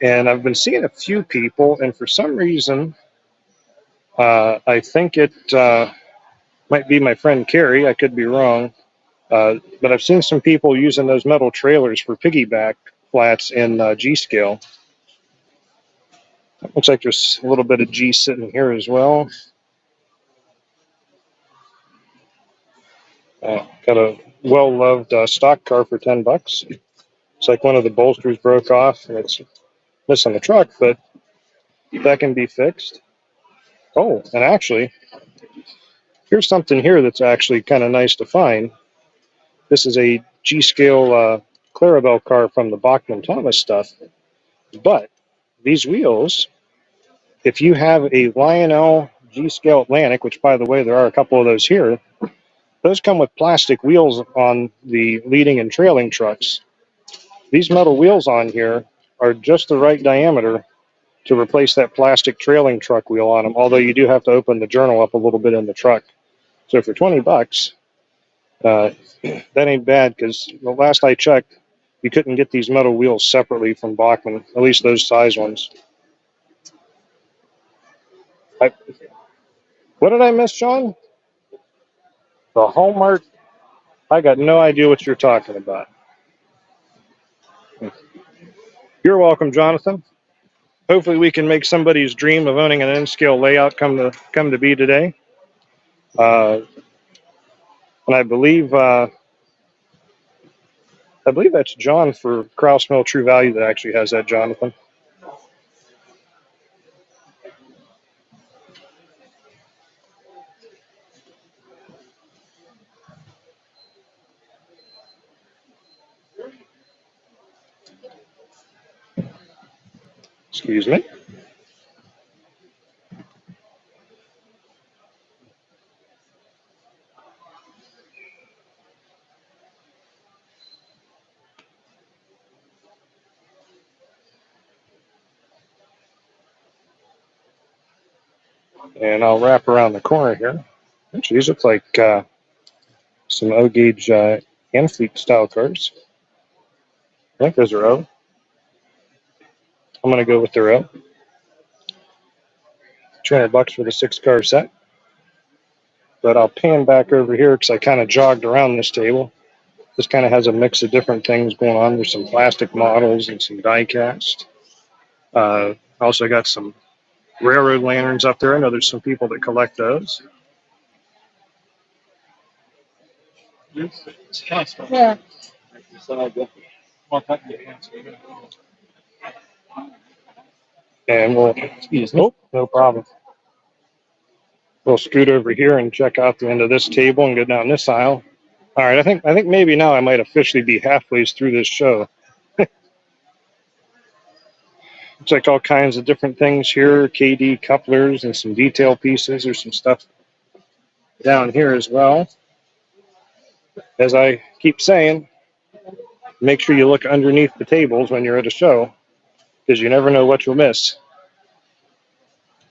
Speaker 3: And I've been seeing a few people, and for some reason, I think it might be my friend Carrie, I could be wrong, but I've seen some people using those metal trailers for piggyback flats in G-scale. Looks like there's a little bit of G sitting here as well. Got a well-loved stock car for 10 bucks. It's like one of the bolsters broke off and it's missing the truck, but that can be fixed. Oh, and actually, here's something here that's actually kind of nice to find. This is a G-scale Clarabelle car from the Bachman Thomas stuff. But these wheels, if you have a Lionel G-scale Atlantic, which by the way, there are a couple of those here, those come with plastic wheels on the leading and trailing trucks. These metal wheels on here are just the right diameter to replace that plastic trailing truck wheel on them, although you do have to open the journal up a little bit in the truck. So for 20 bucks, that ain't bad, because the last I checked, you couldn't get these metal wheels separately from Bachman, at least those size ones. What did I miss, John? The Hallmark? I got no idea what you're talking about. You're welcome, Jonathan. Hopefully we can make somebody's dream of owning an N-scale layout come to be today. And I believe that's John for Kraus Mill True Value that actually has that, Jonathan. Excuse me. And I'll wrap around the corner here. Actually, these look like some O-gauge Canfield style cars. I think those are O. I'm going to go with their O. 200 bucks for the 6-car set. But I'll pan back over here because I kind of jogged around this table. This kind of has a mix of different things going on. There's some plastic models and some die cast. Also got some railroad lanterns up there. I know there's some people that collect those.
Speaker 1: Yeah.
Speaker 3: And we'll, excuse me. Oh, no problem. We'll scoot over here and check out the end of this table and go down this aisle. All right, I think maybe now I might officially be halfway through this show. Looks like all kinds of different things here, KD couplers and some detail pieces. There's some stuff down here as well. As I keep saying, make sure you look underneath the tables when you're at a show, because you never know what you'll miss.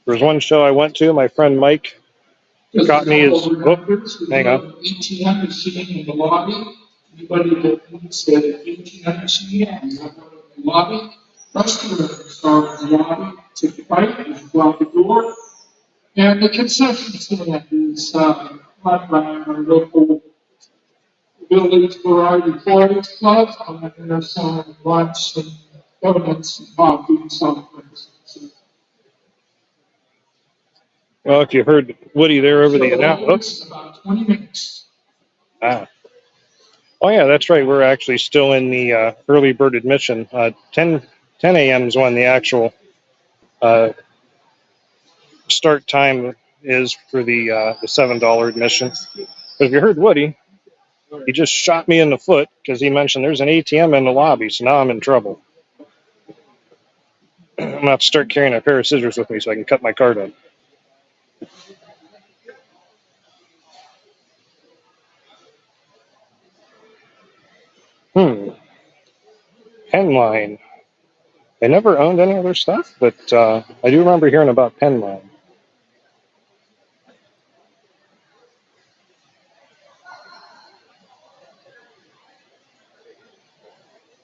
Speaker 3: There was one show I went to, my friend Mike got me his book. Hang on.
Speaker 5: ATM machine in the lobby. Anybody that needs the ATM machine, you have one in the lobby. Customers are in the lobby. Take the bite, you go out the door. And the concession stand is run by our local village variety employees club. And there's some lunch and donuts and coffee and some things.
Speaker 3: Well, if you heard Woody there over the announcement.
Speaker 5: About 20 minutes.
Speaker 3: Oh yeah, that's right. We're actually still in the early bird admission. 10 a.m. is when the actual start time is for the $7 admission. But if you heard Woody, he just shot me in the foot because he mentioned there's an ATM in the lobby, so now I'm in trouble. I'm going to have to start carrying a pair of scissors with me so I can cut my card up. Penline. I never owned any of their stuff, but I do remember hearing about Penline.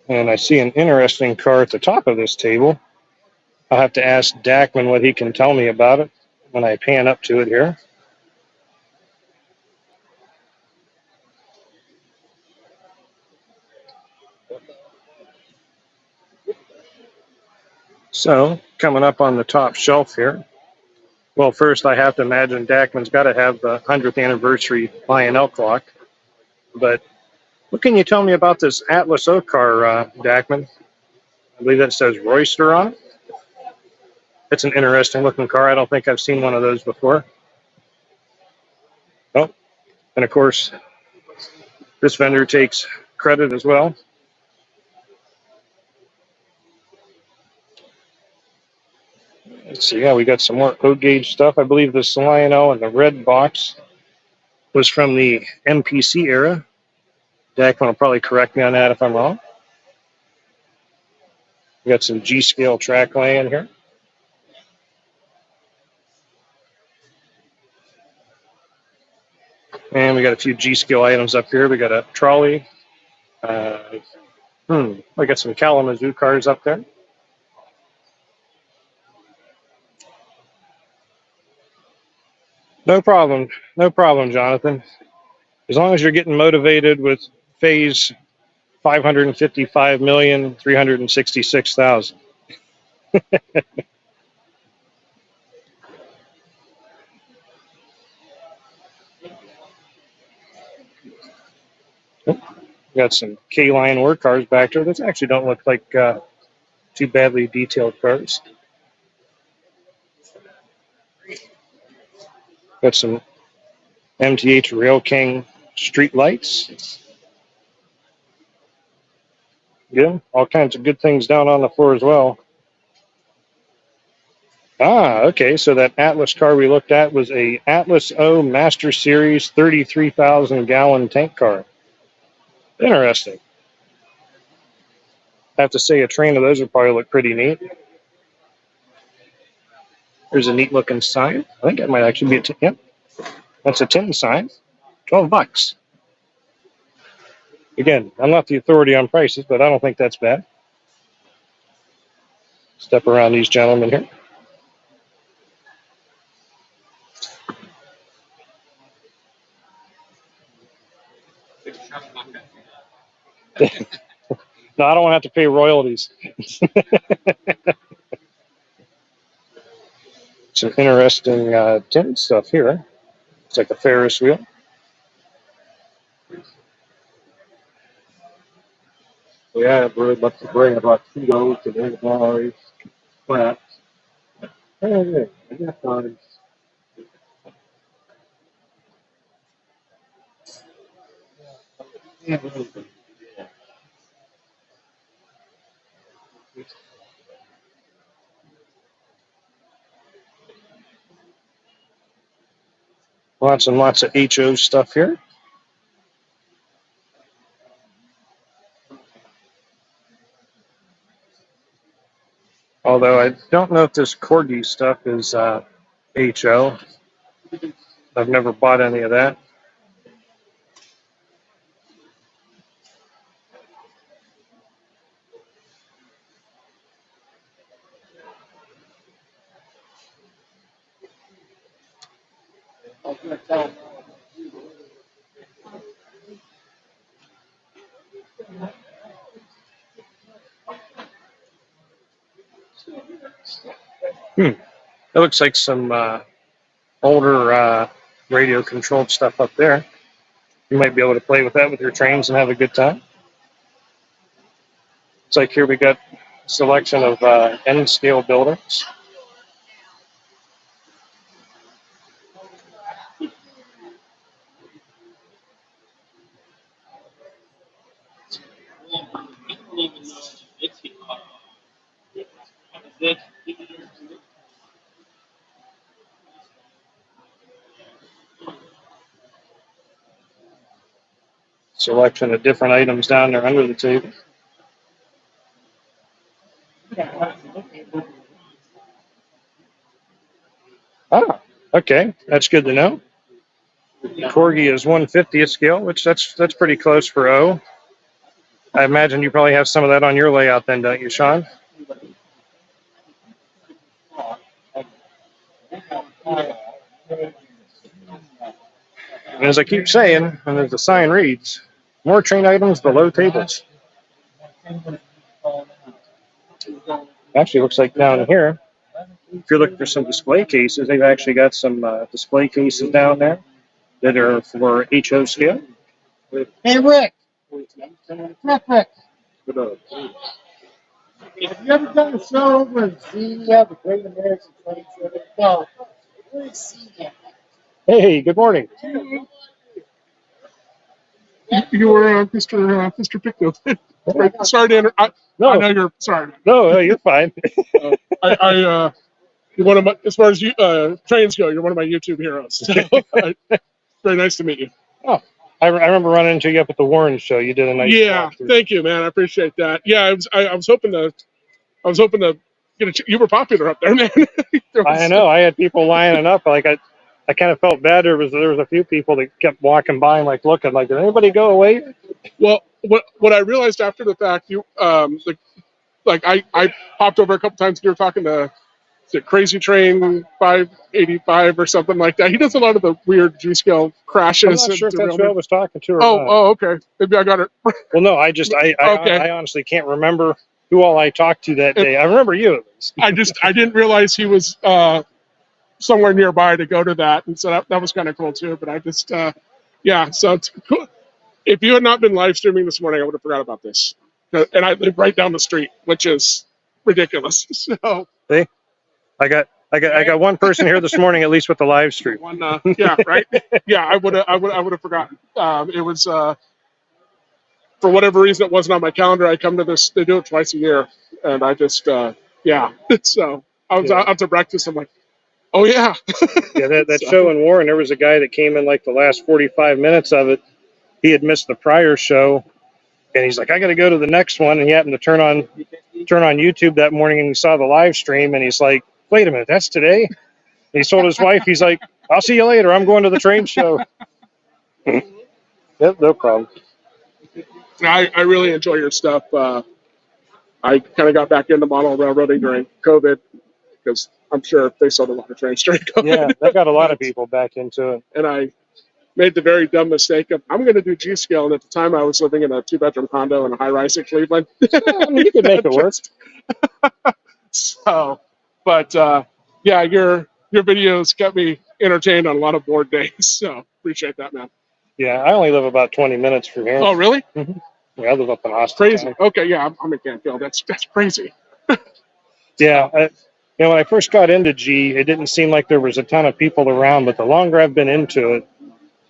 Speaker 3: And I see an interesting car at the top of this table. I'll have to ask Dackman what he can tell me about it when I pan up to it here. So, coming up on the top shelf here. Well, first I have to imagine Dackman's got to have the 100th anniversary Lionel clock. But what can you tell me about this Atlas O car, Dackman? I believe that says Royster on it. It's an interesting looking car. I don't think I've seen one of those before. Oh, and of course, this vendor takes credit as well. Let's see, yeah, we got some more O-gauge stuff. I believe this Lionel in the red box was from the MPC era. Dackman will probably correct me on that if I'm wrong. We got some G-scale track laying here. And we got a few G-scale items up here. We got a trolley. We got some Kalamazoo cars up there. No problem, Jonathan. As long as you're getting motivated with phase 555,366,000. Got some K-line work cars back there. Those actually don't look like too badly detailed cars. Got some MTH Rail King street lights. Yeah, all kinds of good things down on the floor as well. Ah, okay, so that Atlas car we looked at was a Atlas O Master Series 33,000 gallon tank car. Interesting. I have to say a train of those would probably look pretty neat. There's a neat looking sign. I think that might actually be a tin. Yep, that's a tin sign. $12. Again, I'm not the authority on prices, but I don't think that's bad. Step around these gentlemen here. No, I don't want to have to pay royalties. Some interesting tin stuff here. It's like a Ferris wheel.
Speaker 4: Yeah, we're about to bring about Tito's and then bars, flaps. Hey, I got time.
Speaker 3: Lots and lots of HO stuff here. Although I don't know if this Corgi stuff is HO. I've never bought any of that. It looks like some older radio-controlled stuff up there. You might be able to play with that with your trains and have a good time. It's like here we got a selection of N-scale buildings. Selection of different items down there under the table. Ah, okay, that's good to know. Corgi is 1/50th scale, which that's pretty close for O. I imagine you probably have some of that on your layout then, don't you, Sean? And as I keep saying, and as the sign reads, more train items below tables. Actually, looks like down here, if you're looking for some display cases, they've actually got some display cases down there that are for HO scale.
Speaker 6: Hey, Rick. Rick.
Speaker 5: Have you ever done a show over in Xenia, the Great American Train Show? No. Where's Xenia?
Speaker 3: Hey, good morning.
Speaker 4: You were Mr. Pictovid. Sorry to interrupt.
Speaker 3: No.
Speaker 4: I know you're sorry.
Speaker 3: No, you're fine.
Speaker 4: You're one of my, as far as you, trains go, you're one of my YouTube heroes. So, very nice to meet you.
Speaker 3: Oh, I remember running into you up at the Warren show. You did a nice
Speaker 4: Yeah,
Speaker 3: walkthrough.
Speaker 4: thank you, man. I appreciate that. Yeah, I was hoping to get you were popular up there, man.
Speaker 3: I know. I had people lining up. Like I kind of felt bad. There was a few people that kept walking by and like looking like, did anybody go away?
Speaker 4: Well, what I realized after the fact, I popped over a couple times. You were talking to Crazy Train 585 or something like that. He does a lot of the weird G scale crashes.
Speaker 3: I'm not sure if that's
Speaker 4: derailments.
Speaker 3: who I was talking to or
Speaker 4: Oh,
Speaker 3: not.
Speaker 4: oh, okay. Maybe I got it.
Speaker 3: Well, no, I honestly can't remember who all I talked to that day. I remember you at least.
Speaker 4: I didn't realize he was somewhere nearby to go to that, and so that was kind of cool too. But I just yeah, so it's cool. If you had not been live streaming this morning, I would have forgot about this. And I live right down the street, which is ridiculous. So
Speaker 3: See, I got one person here this morning at least with the live stream.
Speaker 4: one, yeah, right, yeah, I would have forgotten. It was for whatever reason it wasn't on my calendar. I come to this; they do it twice a year, and I just yeah. So I was out to breakfast. I'm like, oh yeah.
Speaker 3: Yeah, that
Speaker 4: So-
Speaker 3: show in Warren, there was a guy that came in like the last 45 minutes of it. He had missed the prior show, and he's like, I got to go to the next one. And he happened to turn on YouTube that morning, and he saw the live stream, and he's like, wait a minute, that's today? And he told his wife, he's like, I'll see you later. I'm going to the train show. Yep, no problem.
Speaker 4: I really enjoy your stuff. I kind of got back into model railroading during COVID because I'm sure they sold a lot of trains during COVID.
Speaker 3: Yeah, that got a lot of people back into it.
Speaker 4: And I made the very dumb mistake of I'm going to do G scale. And at the time, I was living in a 2-bedroom condo in a high rise in Cleveland.
Speaker 3: I mean, you could make it work.
Speaker 4: So, but yeah, your videos kept me entertained on a lot of bored days. So appreciate that, man.
Speaker 3: Yeah, I only live about 20 minutes from here.
Speaker 4: Oh, really?
Speaker 3: Yeah, I live up in Austin.
Speaker 4: Crazy. Okay, yeah, I'm in Canfield. That's crazy.
Speaker 3: Yeah, when I first got into G, it didn't seem like there was a ton of people around, but the longer I've been into it,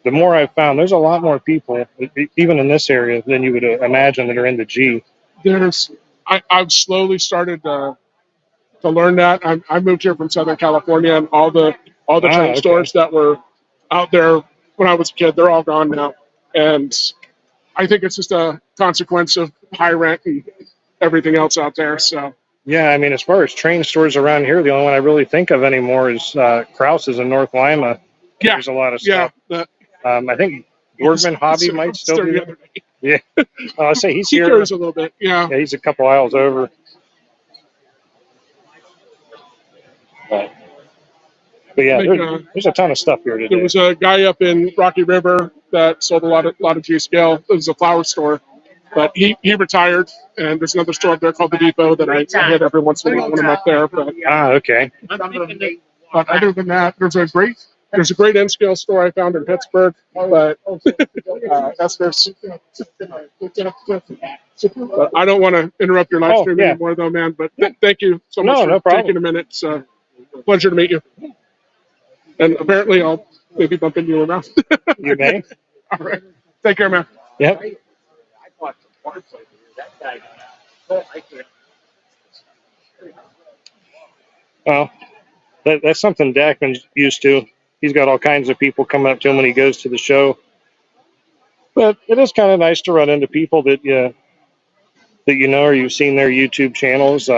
Speaker 3: the more I've found there's a lot more people, even in this area, than you would imagine that are into G.
Speaker 4: I've slowly started to learn that. I moved here from Southern California, and all the train stores that were out there when I was a kid, they're all gone now. And I think it's just a consequence of high rent and everything else out there. So
Speaker 3: Yeah, I mean, as far as train stores around here, the only one I really think of anymore is Krause's in North Lima.
Speaker 4: yeah,
Speaker 3: There's a lot of
Speaker 4: yeah.
Speaker 3: stuff. I think Boardman Hobby might still be there. Yeah, I'll say he's
Speaker 4: He
Speaker 3: here.
Speaker 4: carries a little bit. Yeah.
Speaker 3: Yeah, he's a couple aisles over. But yeah, there's a ton of stuff here today.
Speaker 4: There was a guy up in Rocky River that sold a lot of G scale. It was a flower store, but he retired. And there's another store up there called the Depot that I hit every once in a while when I'm up there. But
Speaker 3: Okay.
Speaker 4: other than that, there's a great N scale store I found in Pittsburgh, but Esther's. But I don't want to interrupt your live stream anymore, though, man. But thank you so much for taking a minute. It's a pleasure to meet you. And apparently, I'll maybe bump into you around.
Speaker 3: You may.
Speaker 4: All right. Take care, man.
Speaker 3: Yep. Well, that's something Dackman's used to. He's got all kinds of people coming up to him when he goes to the show. But it is kind of nice to run into people that you know or you've seen their YouTube channels.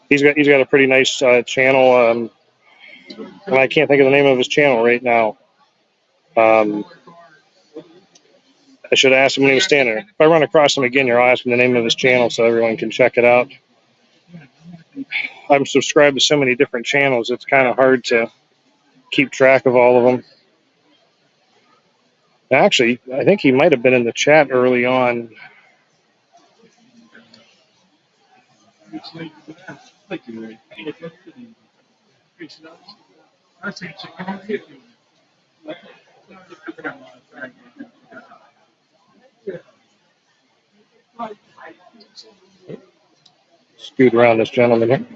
Speaker 3: He's got a pretty nice channel, and I can't think of the name of his channel right now. I should have asked him when he was standing there. If I run across him again here, I'll ask him the name of his channel so everyone can check it out. I'm subscribed to so many different channels, it's kind of hard to keep track of all of them. Actually, I think he might have been in the chat early on. Scoot around this gentleman here.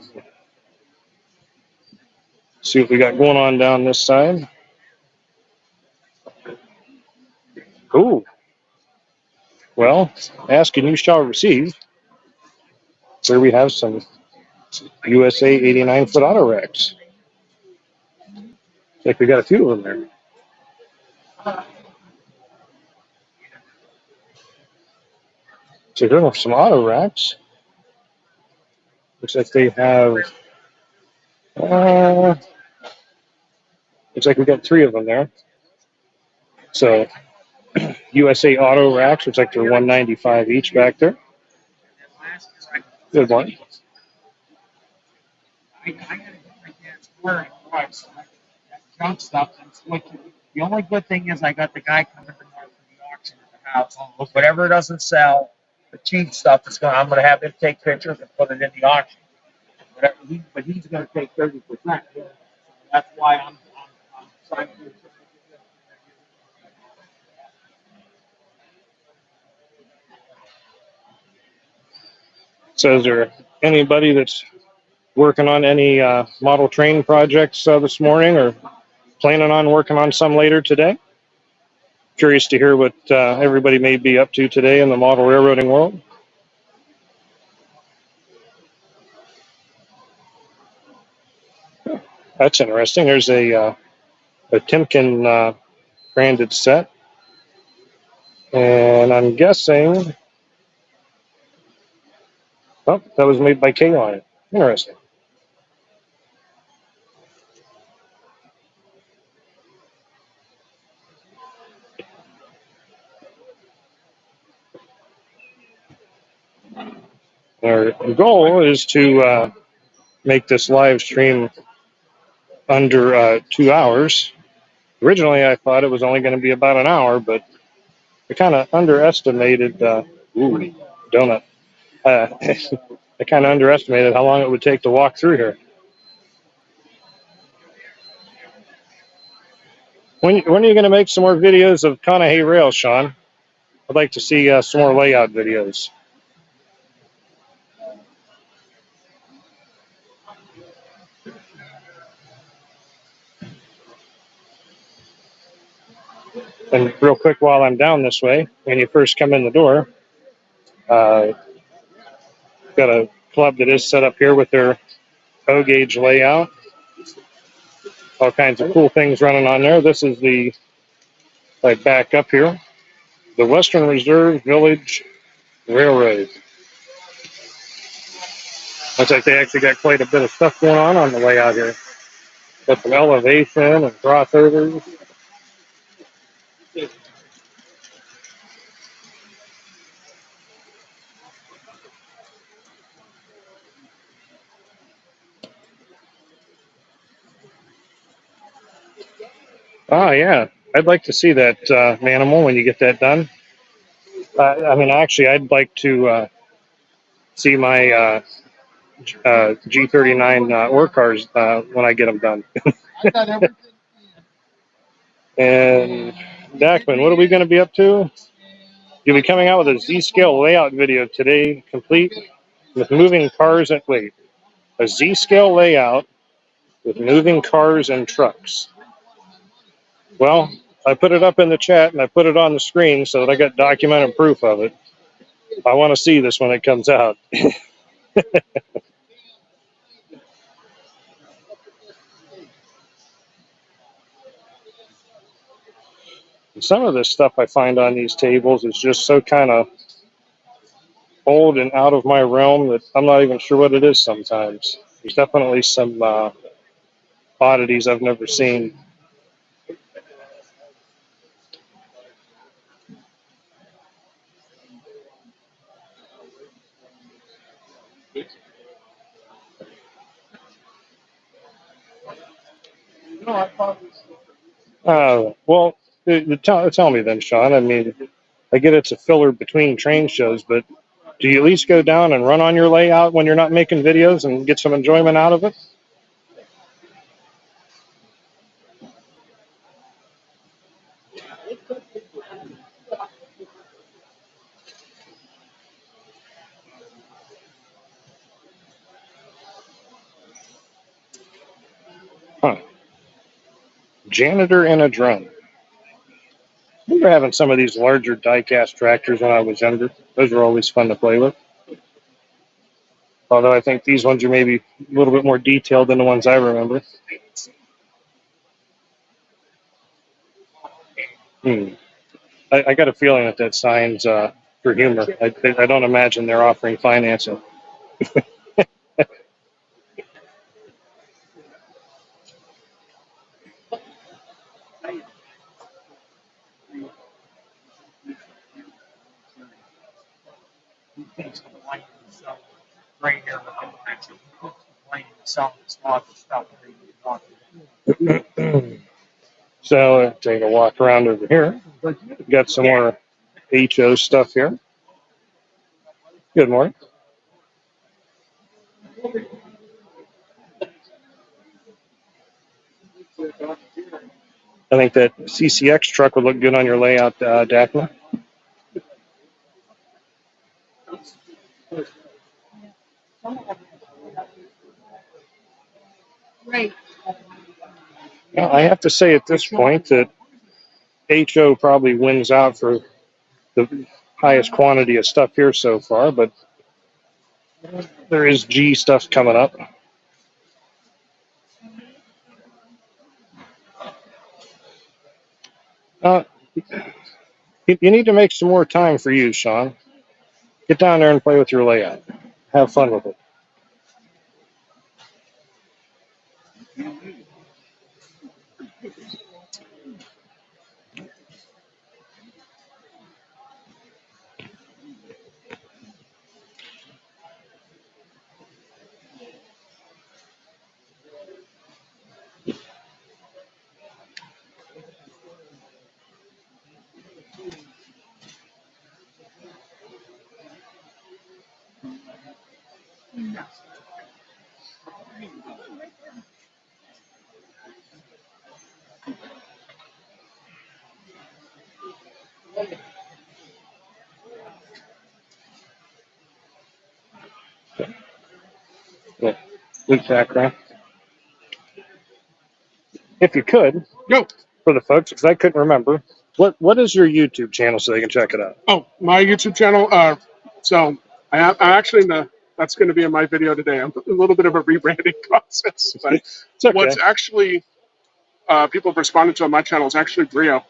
Speaker 3: See what we got going on down this side. Cool. Well, ask and you shall receive. Here we have some USA 89-foot auto racks. Like we got a few of them there. So here are some auto racks. Looks like they have. Looks like we got 3 of them there. So USA auto racks. Looks like they're $195 each back there. Good one.
Speaker 6: Junk stuff. The only good thing is I got the guy coming tomorrow for the auction at the house. Whatever doesn't sell, the cheap stuff is going. I'm going to have him take pictures and put it in the auction. Whatever but he's going to take 30%. That's why I'm trying to.
Speaker 3: So is there anybody that's working on any model train projects this morning or planning on working on some later today? Curious to hear what everybody may be up to today in the model railroading world. That's interesting. There's a Timken branded set. And I'm guessing, oh, that was made by K-Line. Interesting. Our goal is to make this live stream under 2 hours. Originally, I thought it was only going to be about an hour, but I kind of underestimated, donut. I kind of underestimated how long it would take to walk through here. When are you going to make some more videos of Conahay Rail, Sean? I'd like to see some more layout videos. And real quick, while I'm down this way, when you first come in the door, got a club that is set up here with their O-gauge layout. All kinds of cool things running on there. This is the, like, back up here, the Western Reserve Village Railroad. Looks like they actually got quite a bit of stuff going on the layout here. Got some elevation and crossovers. Oh, yeah. I'd like to see that Manimal when you get that done. I mean, actually, I'd like to see my G39 ore cars when I get them done. And Dackman, what are we going to be up to? You'll be coming out with a Z-scale layout video today, complete with moving cars and a Z-scale layout with moving cars and trucks. Well, I put it up in the chat and I put it on the screen so that I got documented proof of it. I want to see this when it comes out. some of this stuff I find on these tables is just so kind of old and out of my realm that I'm not even sure what it is sometimes. There's definitely some oddities I've never seen. Well, tell me then, Sean. I mean, I get it's a filler between train shows, but do you at least go down and run on your layout when you're not making videos and get some enjoyment out of it? Huh. Janitor and a drum. I remember having some of these larger die-cast tractors when I was younger. Those were always fun to play with. Although I think these ones are maybe a little bit more detailed than the ones I remember. I got a feeling that sign's for humor. I don't imagine they're offering financing.
Speaker 6: Right here, selling stuff.
Speaker 3: So take a walk around over here. Got some more HO stuff here. Good morning. I think that CCX truck would look good on your layout, Daphne.
Speaker 1: Right.
Speaker 3: Now, I have to say at this point that HO probably wins out for the highest quantity of stuff here so far, but there is G stuff coming up. You need to make some more time for you, Sean. Get down there and play with your layout. Have fun with it. Yeah. Good background. If you could,
Speaker 4: Go.
Speaker 3: for the folks, because I couldn't remember, what is your YouTube channel so they can check it out?
Speaker 4: Oh, my YouTube channel. So I actually that's going to be in my video today. I'm a little bit of a rebranding process, but
Speaker 3: It's okay.
Speaker 4: what's actually people have responded to on my channel is actually Brio.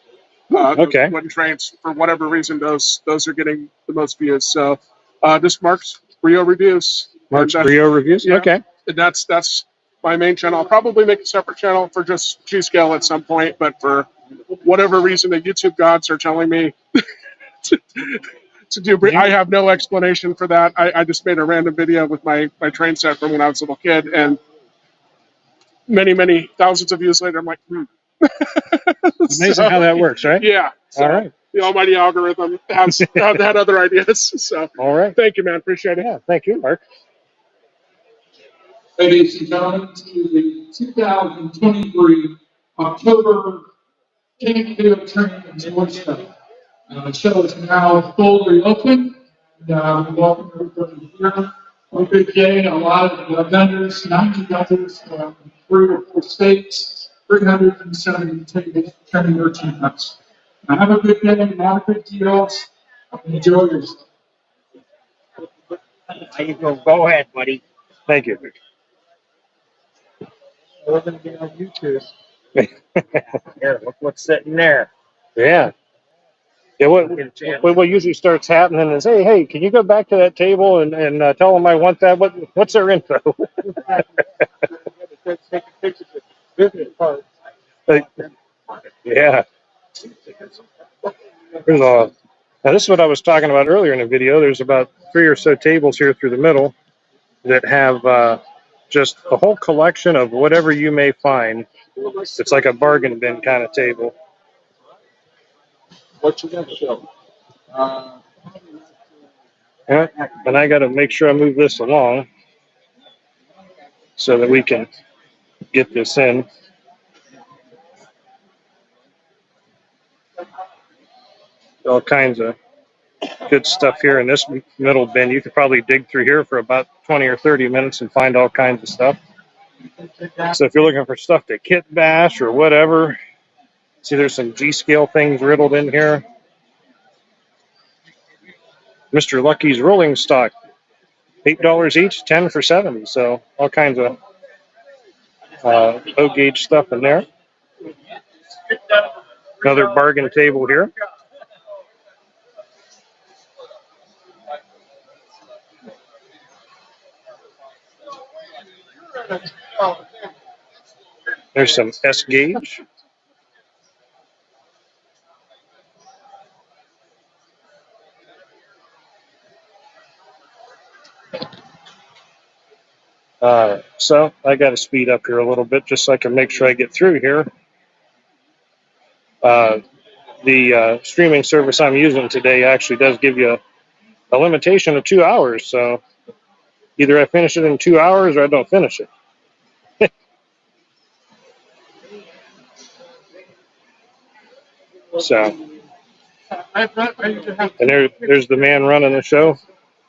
Speaker 3: Okay.
Speaker 4: Wooden trains, for whatever reason, those are getting the most views. So this Mark's Brio reviews.
Speaker 3: Mark's
Speaker 4: And,
Speaker 3: Brio reviews.
Speaker 4: yeah,
Speaker 3: Okay.
Speaker 4: that's my main channel. I'll probably make a separate channel for just G-Scale at some point, but for whatever reason, the YouTube gods are telling me to do. I have no explanation for that. I just made a random video with my train set from when I was a little kid, and many thousands of views later, I'm like,
Speaker 3: Amazing
Speaker 4: So,
Speaker 3: how that works, right?
Speaker 4: yeah. So
Speaker 3: All right.
Speaker 4: the almighty algorithm has had other ideas. So
Speaker 3: All right.
Speaker 4: thank you, man. Appreciate it.
Speaker 3: Yeah. Thank you, Mark.
Speaker 5: Ladies and gentlemen, to the 2023 October Canfield Train Toy Show. The show is now fully open. And we welcome everybody here. A big day, a lot of vendors, 90 vendors from 3 or 4 states, 370 tables, training your team members. Have a good day, a lot of good deals. Enjoy yourself.
Speaker 6: How you go? Go ahead, buddy.
Speaker 3: Thank you.
Speaker 6: We're going to be on YouTube. Here, look what's sitting there.
Speaker 3: Yeah. Yeah, what usually starts happening is, hey, can you go back to that table and tell them I want that? What's their info?
Speaker 4: Taking pictures of business cards.
Speaker 3: Yeah. Now this is what I was talking about earlier in the video. There's about 3 or so tables here through the middle that have just a whole collection of whatever you may find. It's like a bargain bin kind of table.
Speaker 4: What you gonna show?
Speaker 3: Yeah, and I got to make sure I move this along so that we can get this in. All kinds of good stuff here in this middle bin. You could probably dig through here for about 20 or 30 minutes and find all kinds of stuff. So if you're looking for stuff to kit bash or whatever, see there's some G-scale things riddled in here. Mr. Lucky's rolling stock, $8 each, 10 for 70. So all kinds of O-gauge stuff in there. Another bargain table here. There's some S-gauge. So I got to speed up here a little bit just so I can make sure I get through here. The streaming service I'm using today actually does give you a limitation of 2 hours. So either I finish it in 2 hours or I don't finish it. So, and there's the man running the show,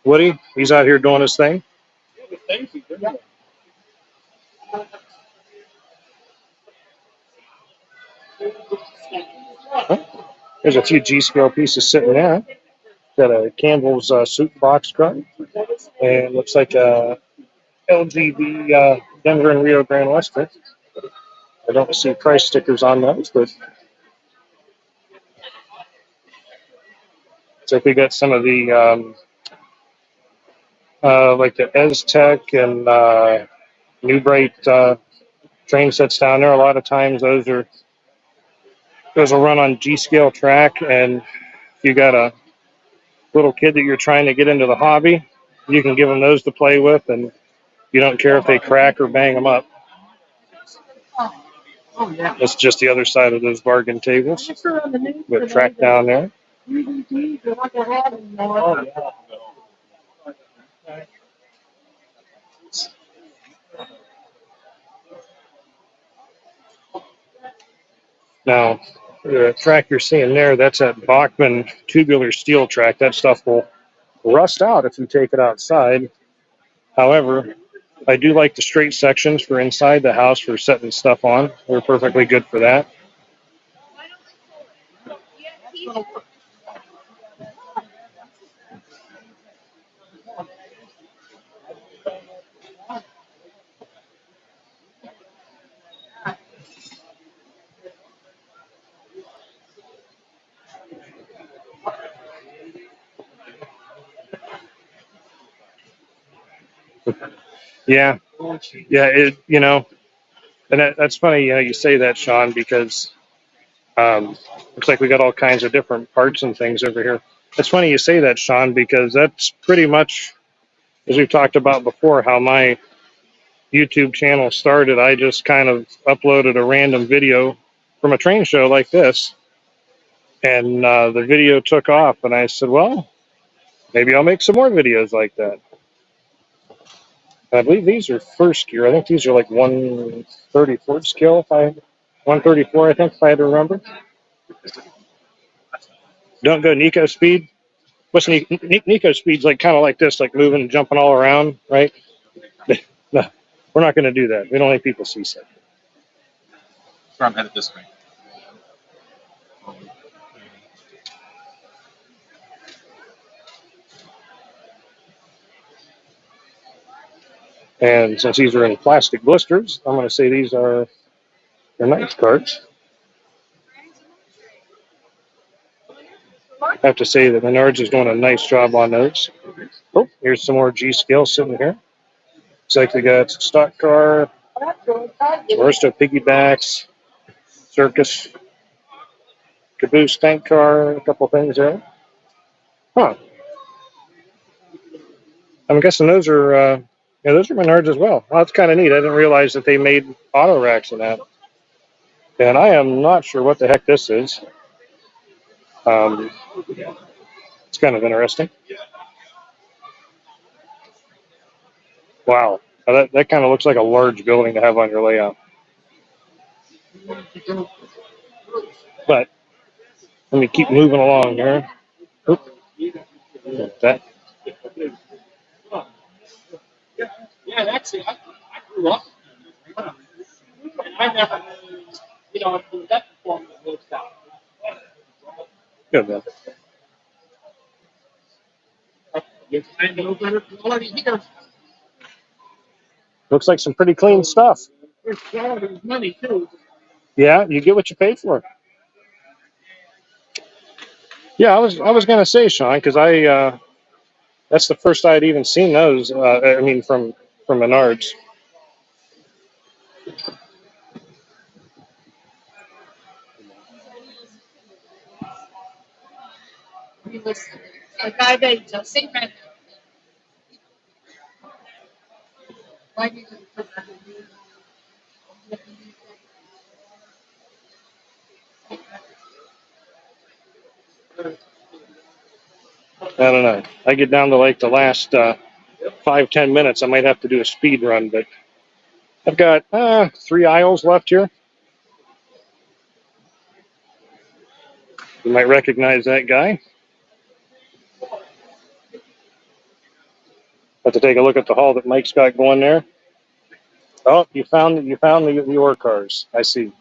Speaker 3: Woody. He's out here doing his thing. There's a few G-scale pieces sitting there. Got a Campbell's soup box truck, and looks like a LGB Denver and Rio Grande Western. I don't see price stickers on those, but looks like we got some of the like the Aztec and New Bright train sets down there. A lot of times those will run on G-scale track, and if you got a little kid that you're trying to get into the hobby, you can give them those to play with, and you don't care if they crack or bang them up. That's just the other side of those bargain tables. With track down there. Now, the track you're seeing there, that's that Bachmann tubular steel track. That stuff will rust out if you take it outside. However, I do like the straight sections for inside the house for setting stuff on. They're perfectly good for that. Yeah, and that's funny, you say that, Sean, because looks like we got all kinds of different parts and things over here. It's funny you say that, Sean, because that's pretty much, as we've talked about before, how my YouTube channel started. I just kind of uploaded a random video from a train show like this, and the video took off, and I said, well, maybe I'll make some more videos like that. I believe these are first gear. I think these are like 134 scale, 134, I think, if I had to remember. Don't go Nico speed. What's Nico speed's like kind of like this, like moving and jumping all around, right? No, we're not going to do that. We don't make people seasick.
Speaker 7: Sorry, I'm headed this way.
Speaker 3: And since these are in plastic blisters, I'm going to say these are nice cards. I have to say that Menards is doing a nice job on those. Oh, here's some more G scale sitting here. Looks like they got stock car, Aristo piggybacks, circus, caboose tank car, a couple things there. Huh. I'm guessing those are those are Menards as well. Well, that's kind of neat. I didn't realize that they made auto racks in that. And I am not sure what the heck this is. It's kind of interesting. Wow. That kind of looks like a large building to have on your layout. But let me keep moving along here. Oop. That.
Speaker 7: Yeah, actually, I grew up. I never, that form that lives out.
Speaker 3: Good, man.
Speaker 7: You find a little better quality here.
Speaker 3: Looks like some pretty clean stuff.
Speaker 7: There's quality, there's money too.
Speaker 3: Yeah, you get what you pay for. Yeah, I was gonna say, Sean, because that's the first I'd even seen those. I mean, from Menards.
Speaker 1: A guy that just read. Why did you put that
Speaker 3: I don't know. I get down to like the last 5-10 minutes. I might have to do a speed run, but I've got 3 aisles left here. You might recognize that guy. Have to take a look at the haul that Mike's got going there. Oh, you found the ore cars. I see.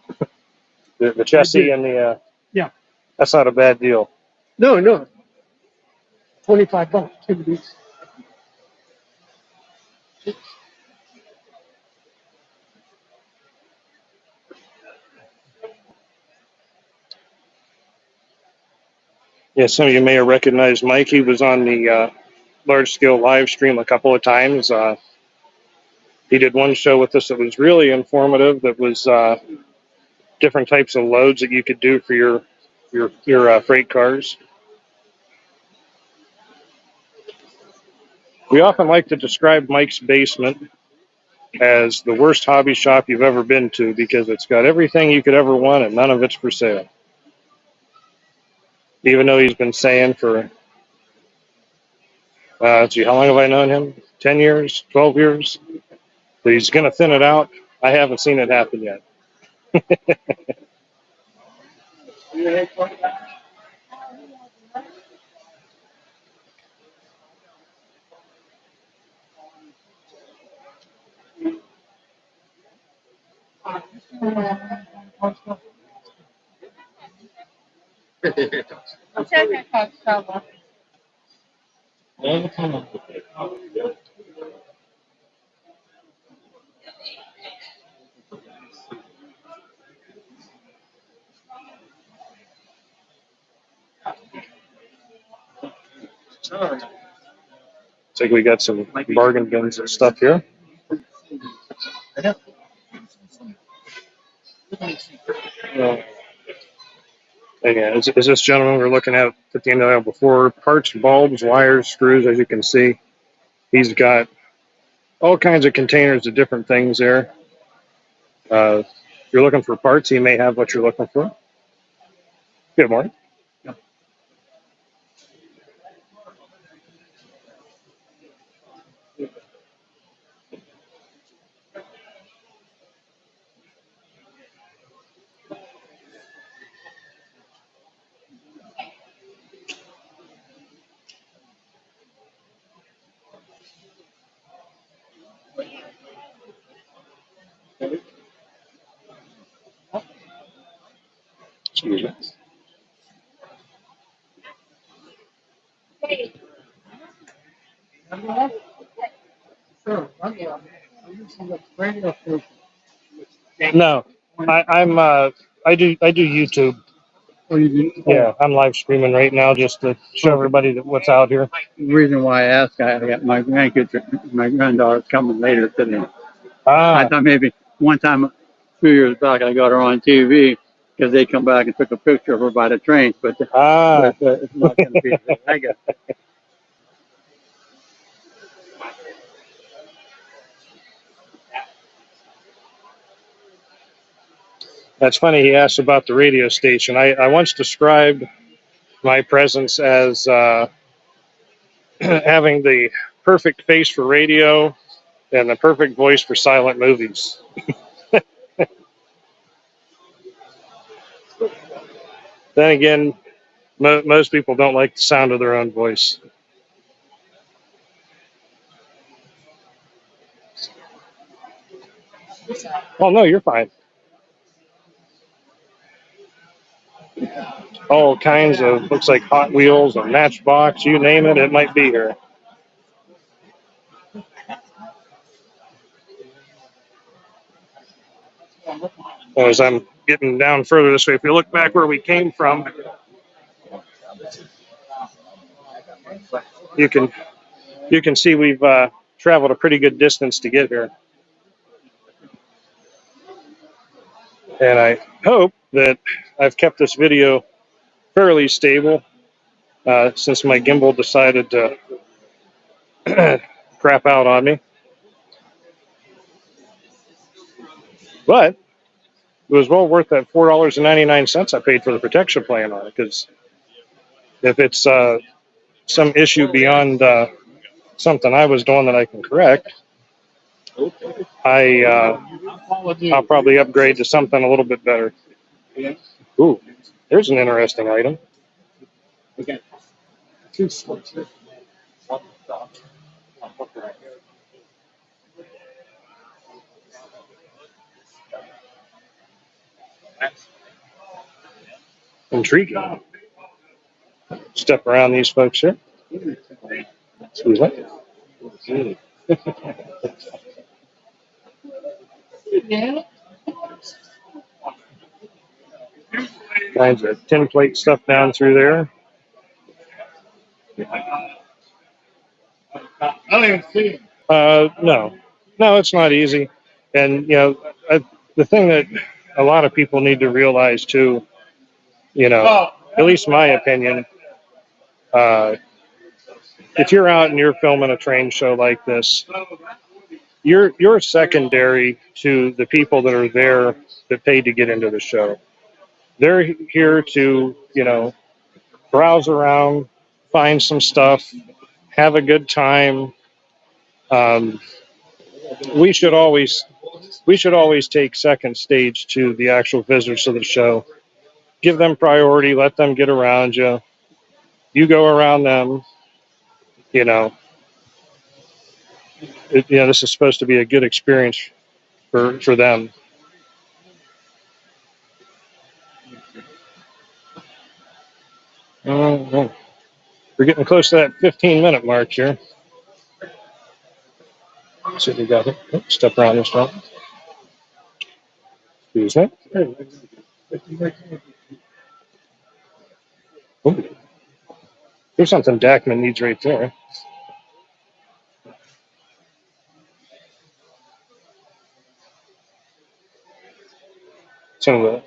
Speaker 3: The chassis and the
Speaker 7: Yeah.
Speaker 3: that's not a bad deal.
Speaker 7: No. $25. 2 weeks.
Speaker 3: Yeah, some of you may have recognized Mike. He was on the large scale live stream a couple of times. He did one show with us that was really informative. That was different types of loads that you could do for your freight cars. We often like to describe Mike's basement as the worst hobby shop you've ever been to because it's got everything you could ever want and none of it's for sale. Even though he's been saying for, gee, how long have I known him? 10 years, 12 years? That he's going to thin it out. I haven't seen it happen yet. Looks like we got some bargain bins and stuff here. And yeah, is this gentleman we're looking at the end of the aisle before? Parts, bulbs, wires, screws, as you can see. He's got all kinds of containers of different things there. If you're looking for parts, he may have what you're looking for. Good morning. Excuse me. No, I do YouTube. Yeah, I'm live streaming right now just to show everybody that what's out here.
Speaker 8: The reason why I asked, I got my grandkids, my granddaughter's coming later today. I
Speaker 3: Ah,
Speaker 8: thought maybe one time, a few years back, I got her on TV because they come back and took a picture of her by the train, but it's not going to be. I guess.
Speaker 3: That's funny. He asked about the radio station. I once described my presence as having the perfect face for radio and the perfect voice for silent movies. Then again, most people don't like the sound of their own voice. Oh, no, you're fine. All kinds of, looks like Hot Wheels or Matchbox, you name it, it might be here. As I'm getting down further this way, if you look back where we came from, you can see we've traveled a pretty good distance to get here. And I hope that I've kept this video fairly stable since my gimbal decided to crap out on me. But it was well worth that $4.99 I paid for the protection plan on it, because if it's some issue beyond something I was doing that I can correct, I'll probably upgrade to something a little bit better. Ooh, there's an interesting item. Intriguing. Step around these folks here. Excuse me. Kinds of tin plate stuff down through there. No, it's not easy. And, the thing that a lot of people need to realize too, at least my opinion, if you're out and you're filming a train show like this, you're secondary to the people that are there that paid to get into the show. They're here to, browse around, find some stuff, have a good time. We should always take second stage to the actual visitors of the show. Give them priority, let them get around you. You go around them, this is supposed to be a good experience for them. We're getting close to that 15-minute mark here. See what we got here. Step around this one. Excuse me. Ooh. There's something Dackman needs right there. Some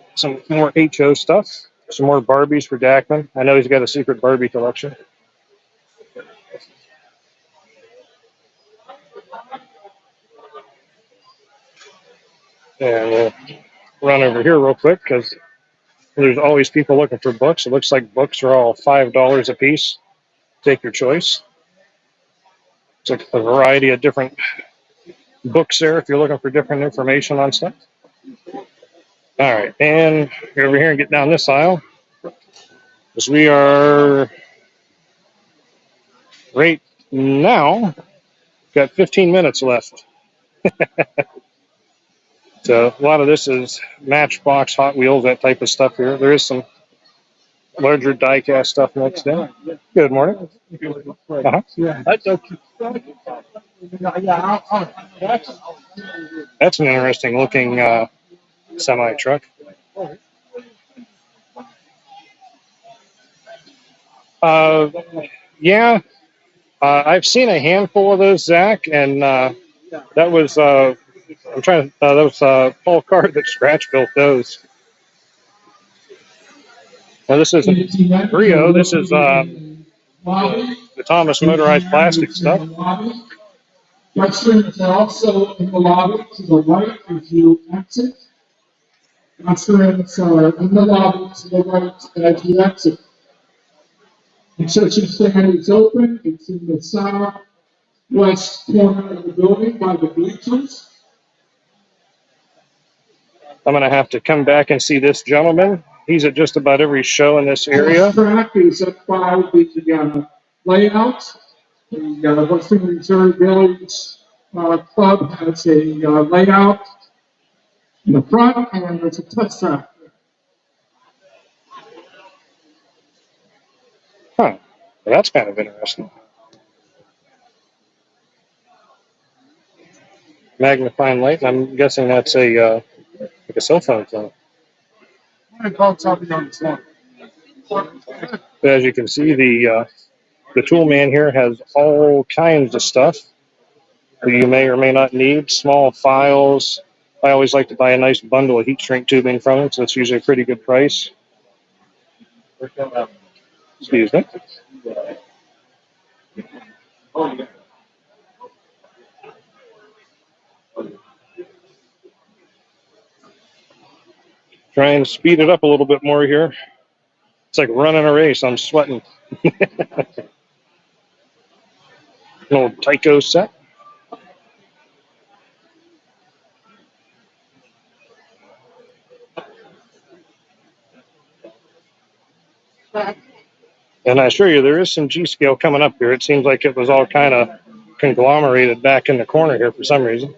Speaker 3: more HO stuff. Some more Barbies for Dackman. I know he's got a secret Barbie collection. And we'll run over here real quick because there's always people looking for books. It looks like books are all $5 a piece. Take your choice. It's like a variety of different books there if you're looking for different information on stuff. All right, and you're over here and get down this aisle, because we are right now got 15 minutes left. So a lot of this is Matchbox, Hot Wheels, that type of stuff here. There is some larger die-cast stuff next in. Good morning. Uh-huh. That's an interesting looking semi-truck. Yeah, I've seen a handful of those, Zach, and that was that was Paul Carr that scratch built those. Now this isn't Brio. This is the Thomas motorized plastic stuff.
Speaker 5: Restrooms are also in the lobby to the right as you exit. Restrooms are in the lobby to the right as you exit. Concession stand is open. It's in the southwest corner of the building by the bleachers.
Speaker 3: I'm going to have to come back and see this gentleman. He's at just about every show in this area.
Speaker 5: This track is up by the layout. The Western Missouri Village Club has a layout in the front, and there's a test track.
Speaker 3: Huh. Well, that's kind of interesting. Magnifying light. I'm guessing that's like a cell phone phone.
Speaker 4: I called something on this one.
Speaker 3: As you can see, the tool man here has all kinds of stuff that you may or may not need. Small files. I always like to buy a nice bundle of heat shrink tubing from him, so it's usually a pretty good price. Excuse me. Trying to speed it up a little bit more here. It's like running a race. I'm sweating. An old Tyco set. And I assure you, there is some G-scale coming up here. It seems like it was all kind of conglomerated back in the corner here for some reason.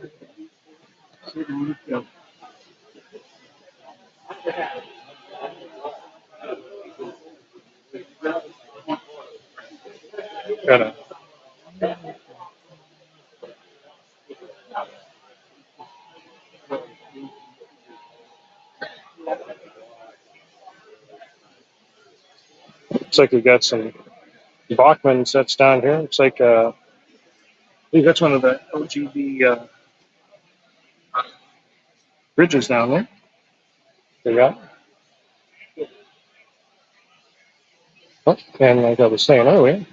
Speaker 3: Gotta. Looks like we got some Bachmann sets down here. Looks like I think that's one of the OGB bridges down there. There you go. Oh, and like I was saying earlier,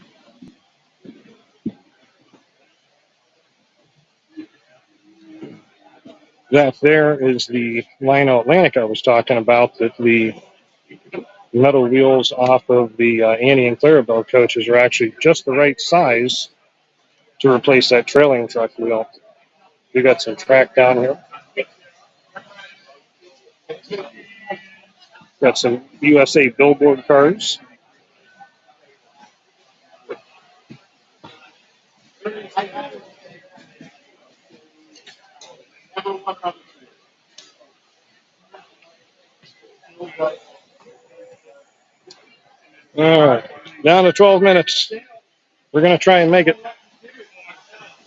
Speaker 3: that there is the Lionel Atlantic I was talking about, that the metal wheels off of the Annie and Clarabelle coaches are actually just the right size to replace that trailing truck wheel. We got some track down here. Got some USA billboard cars. All right, down to 12 minutes. We're gonna try and make it.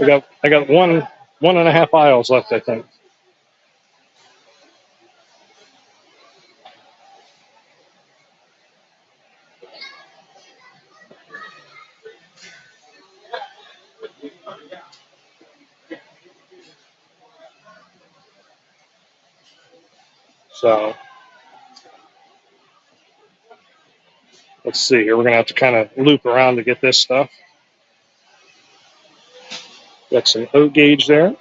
Speaker 3: I got one and a half aisles left, I think. So let's see here. We're gonna have to kind of loop around to get this stuff. Got some O gauge there.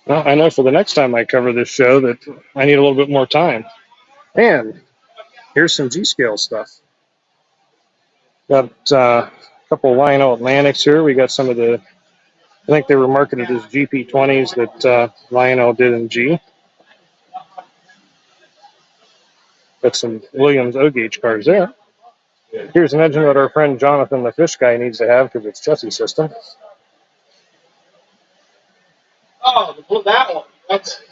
Speaker 3: Well, I know for the next time I cover this show that I need a little bit more time. And here's some G-scale stuff. Got a couple Lionel Atlantics here. We got some of the, I think they were marketed as GP20s that Lionel did in G. Got some Williams O-gauge cars there. Here's an engine that our friend Jonathan the Fish Guy needs to have because it's chassis system.
Speaker 7: Oh, well, that one. That's.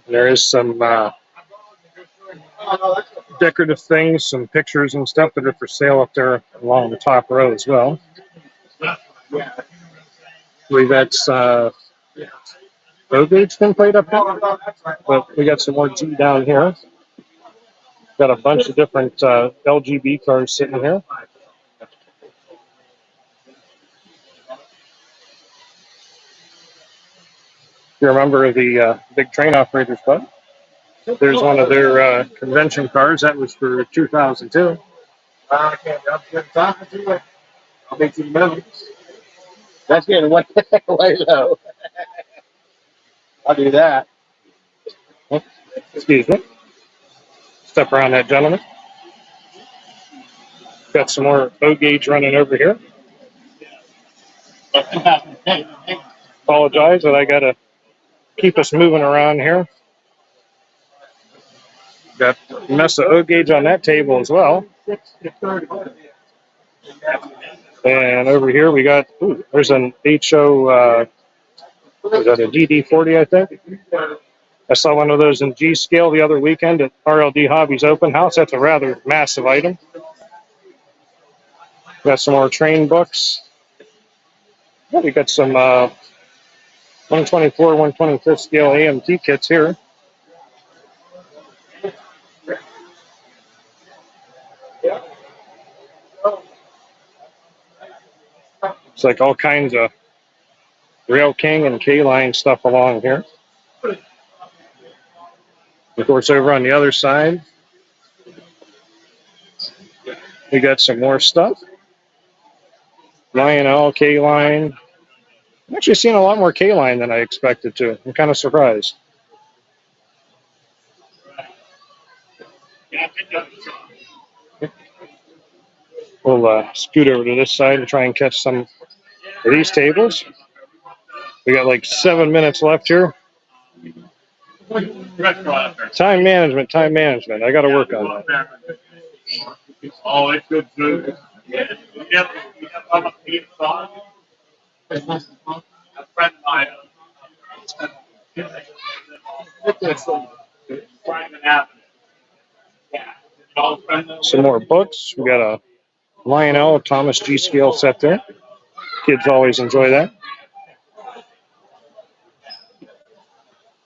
Speaker 3: There is some decorative things, some pictures and stuff that are for sale up there along the top row as well. I believe that's O gauge tin plate up there, but we got some more G down here. Got a bunch of different LGB cars sitting here. If you remember the big train operators club, there's one of their convention cars. That was for 2002.
Speaker 7: I can't. I'm good talking to you. I'll make you money. That's getting way, way low. I'll do that.
Speaker 3: Excuse me. Step around that gentleman. Got some more O gauge running over here. Apologize that I got to keep us moving around here. Got a mess of O gauge on that table as well. And over here we got, there's an HO, is that a DD40, I think? I saw one of those in G scale the other weekend at RLD Hobbies Open House. That's a rather massive item. Got some more train books. Yeah, we got some 124, 125th scale AMT kits here. It's like all kinds of Rail King and K-Line stuff along here. Of course, over on the other side, we got some more stuff. Lionel, K-Line. I'm actually seeing a lot more K-Line than I expected to. I'm kind of surprised. We'll scoot over to this side and try and catch some of these tables. We got like 7 minutes left here. Time management, time management. I got to work on that.
Speaker 7: Oh, it's good food. Yeah. A friend of mine.
Speaker 3: Some more books. We got a Lionel Thomas G scale set there. Kids always enjoy that.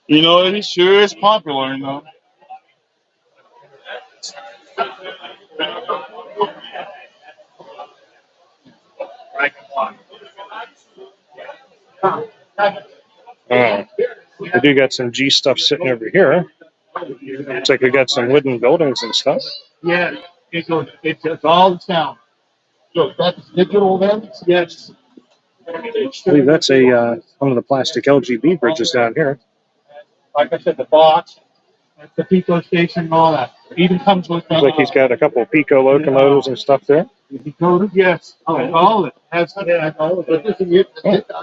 Speaker 7: You know, it sure is popular, you know.
Speaker 3: We do got some G stuff sitting over here. Looks like we got some wooden buildings and stuff.
Speaker 7: Yeah, it's all the sound. So that's digital then? Yes.
Speaker 3: I believe that's a one of the plastic LGB bridges down here.
Speaker 7: Like I said, the box, the Pico station and all that. It even comes with
Speaker 3: Looks like he's got a couple of Pico locomotives and stuff there.
Speaker 7: decoder. Yes. Oh, all of it. All of it.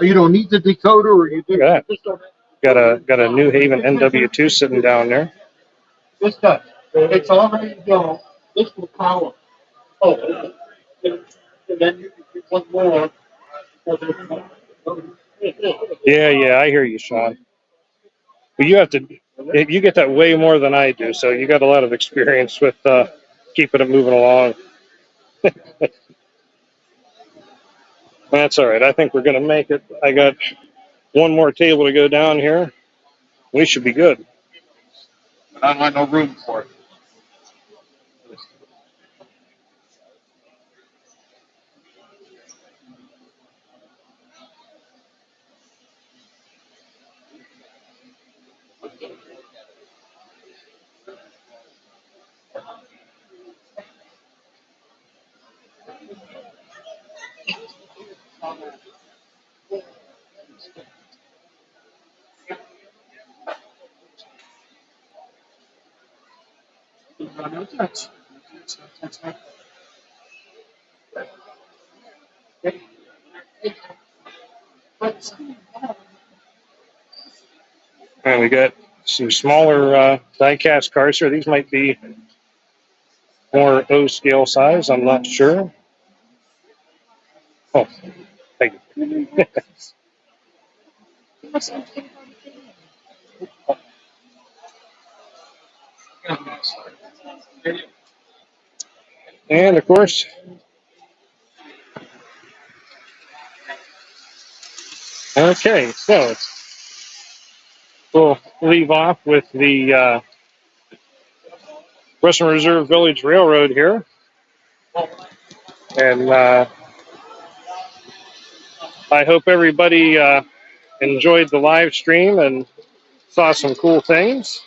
Speaker 7: You don't need the decoder, or you do.
Speaker 3: Look at that. Got a New Haven NW2 sitting down there.
Speaker 7: This does. It's all ready to go. This will power. Oh, and then you can one more.
Speaker 3: Yeah, I hear you, Sean. But you have to, you get that way more than I do, so you got a lot of experience with keeping it moving along. That's all right. I think we're going to make it. I got one more table to go down here. We should be good.
Speaker 7: I don't have no room for it.
Speaker 3: And we got some smaller die-cast cars here. These might be more O scale size. I'm not sure. Oh, thank you. And of course, okay, so we'll leave off with the Western Reserve Village Railroad here. And I hope everybody enjoyed the live stream and saw some cool things.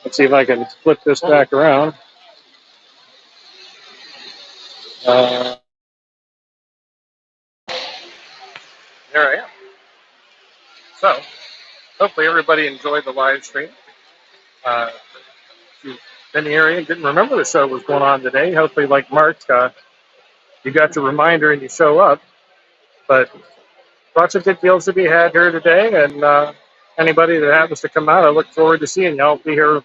Speaker 3: Let's see if I can flip this back around. There I am. So, hopefully everybody enjoyed the live stream. If you've been in the area and didn't remember the show was going on today, hopefully, like Mark, you got your reminder and you show up. But lots of good deals to be had here today, and anybody that happens to come out, I look forward to seeing you. I'll be here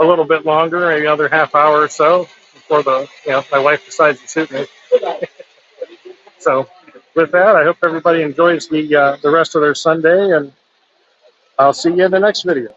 Speaker 3: a little bit longer, maybe another half hour or so before my wife decides to shoot me. So with that, I hope everybody enjoys the rest of their Sunday, and I'll see you in the next video.